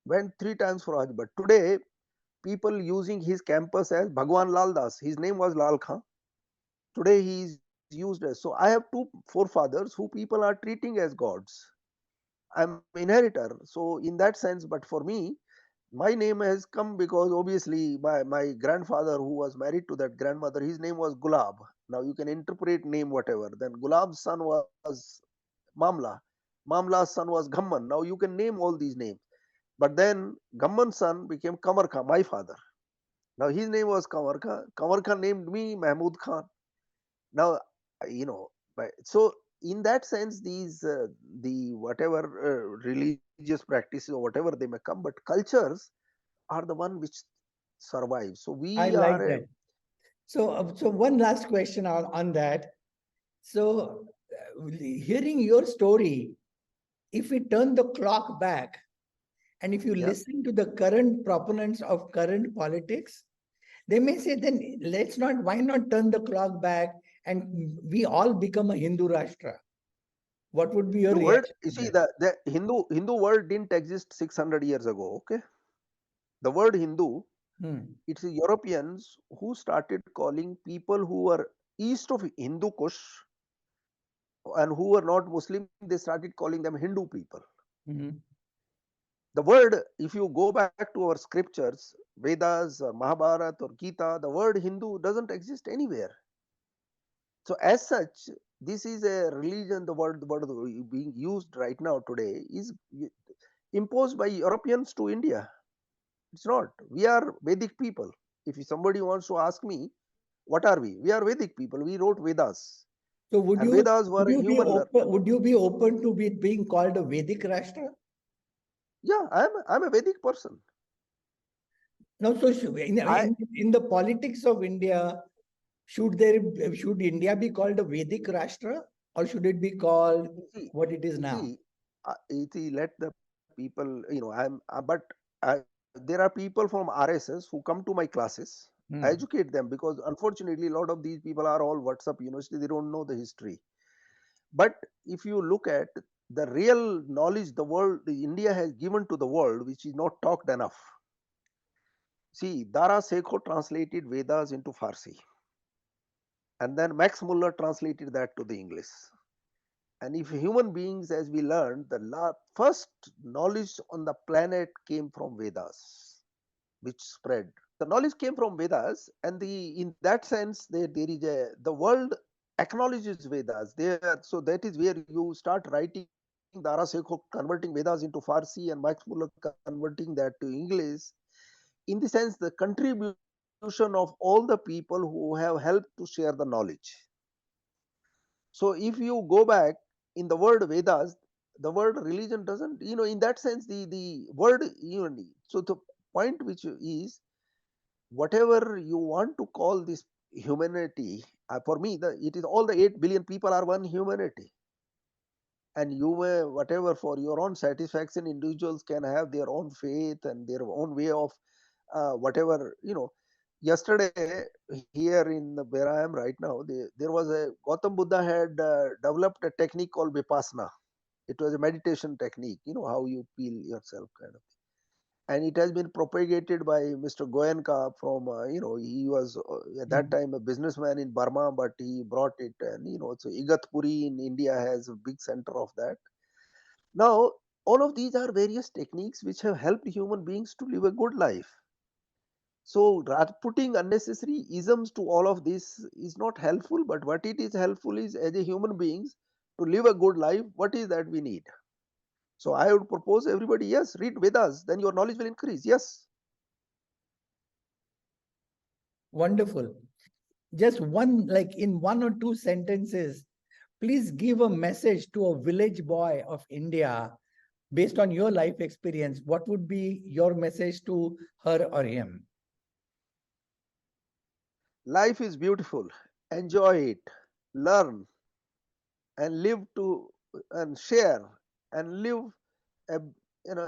went 3 times for Hajj. But today, people using his campus as Bhagwan Lal Das. His name was Lal Khan. Today he is used as. So I have two forefathers who people are treating as gods. I'm inheritor. So in that sense, but for me, My name has come because obviously my grandfather, who was married to that grandmother, his name was Gulab. Now you can interpret name whatever. Then Gulab's son was Mamla. Mamla's son was Ghamman. Now you can name all these names. But then Ghamman's son became Kamarka, my father. Now his name was Kamarka. Kamarka named me Mehmood Khan. Now, so in that sense, these the whatever religious practices or whatever they may come, but cultures are the one which survive. So I we like are that. So one last question on that. So, hearing your story, if we turn the clock back and if you yeah. listen to the current proponents of current politics, they may say, then why not turn the clock back and we all become a Hindu Rashtra? What would be your The word, reaction you to see, that? the Hindu word didn't exist 600 years ago. Okay, the word Hindu, Hmm. it's the Europeans who started calling people who were east of Hindu Kush and who were not Muslim. They started calling them Hindu people. Mhm. The word, if you go back to our scriptures, Vedas or Mahabharata or Gita, the word Hindu doesn't exist anywhere. So as such, this is a religion. The word being used right now today is imposed by Europeans to India. It's not. We are Vedic people. If somebody wants to ask me, what are we? We are Vedic people. We wrote Vedas, So and Vedas were human. would you be open to be being called a Vedic Rashtra? Yeah, I'm a Vedic person. No, so I in the politics of India, should India be called a Vedic Rashtra or should it be called see, what it is now? see, let the people. But there are people from RSS who come to my classes. I Hmm. educate them because unfortunately, a lot of these people are all WhatsApp university. They don't know the history. But if you look at the real knowledge India has given to the world, which is not talked enough. See, Dara Sekho translated Vedas into Farsi, and then Max Muller translated that to the English. And if human beings, as we learned, the first knowledge on the planet came from Vedas, which spread. The knowledge came from Vedas, and in that sense, there is the world acknowledges Vedas. So that is where you start writing Dara Sekho converting Vedas into Farsi and Max Muller converting that to English. In the sense, the contribution of all the people who have helped to share the knowledge. So if you go back in the word Vedas, the word religion doesn't, in that sense, the word, so the point which is whatever you want to call this humanity, for me, it is all the 8 billion people are one humanity. And you may, whatever, for your own satisfaction, individuals can have their own faith and their own way of whatever, yesterday here in where I am right now, there was a Gautam Buddha had developed a technique called Vipassana. It was a meditation technique, how you feel yourself kind of. And it has been propagated by Mr. Goenka from, he was at that Hmm. time a businessman in Burma, but he brought it. And, so Igatpuri in India has a big center of that. Now, all of these are various techniques which have helped human beings to live a good life. So, putting unnecessary isms to all of this is not helpful, but what it is helpful is as a human beings to live a good life, what is that we need? So, I would propose everybody, yes, read Vedas, then your knowledge will increase. Yes. Wonderful. Just one, like in one or two sentences, please give a message to a village boy of India based on your life experience. What would be your message to her or him? Life is beautiful. Enjoy it. Learn and live to and share and live a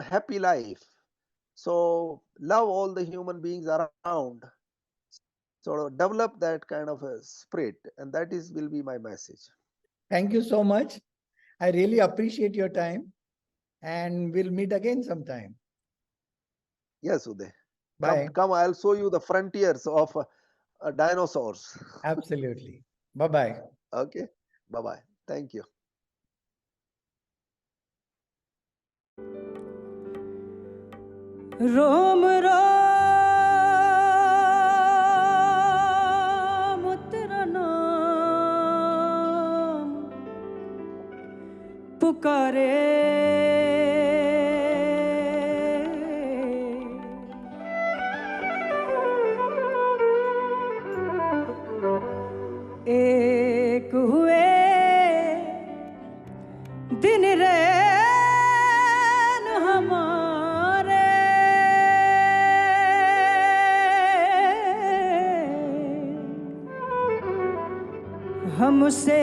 happy life. So love all the human beings around. So develop that kind of a spirit, and that is will be my message. Thank you so much. I really appreciate your time and we'll meet again sometime. Yes, Uday. Come, Bye. come. I'll show you the frontiers of dinosaurs. Absolutely. Bye bye. Okay. Bye bye. Thank you. रोम रोम तेरा नाम पुकारे, एक हुए दिन रैन हमारे, हमसे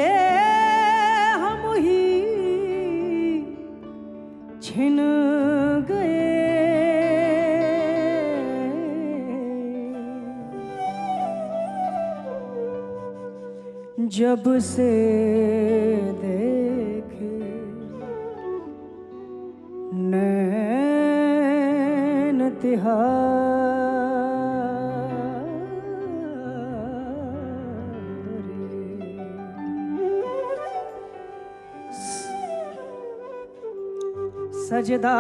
हम ही छिन गए। जब से देखे नैन तिहारे, सजदा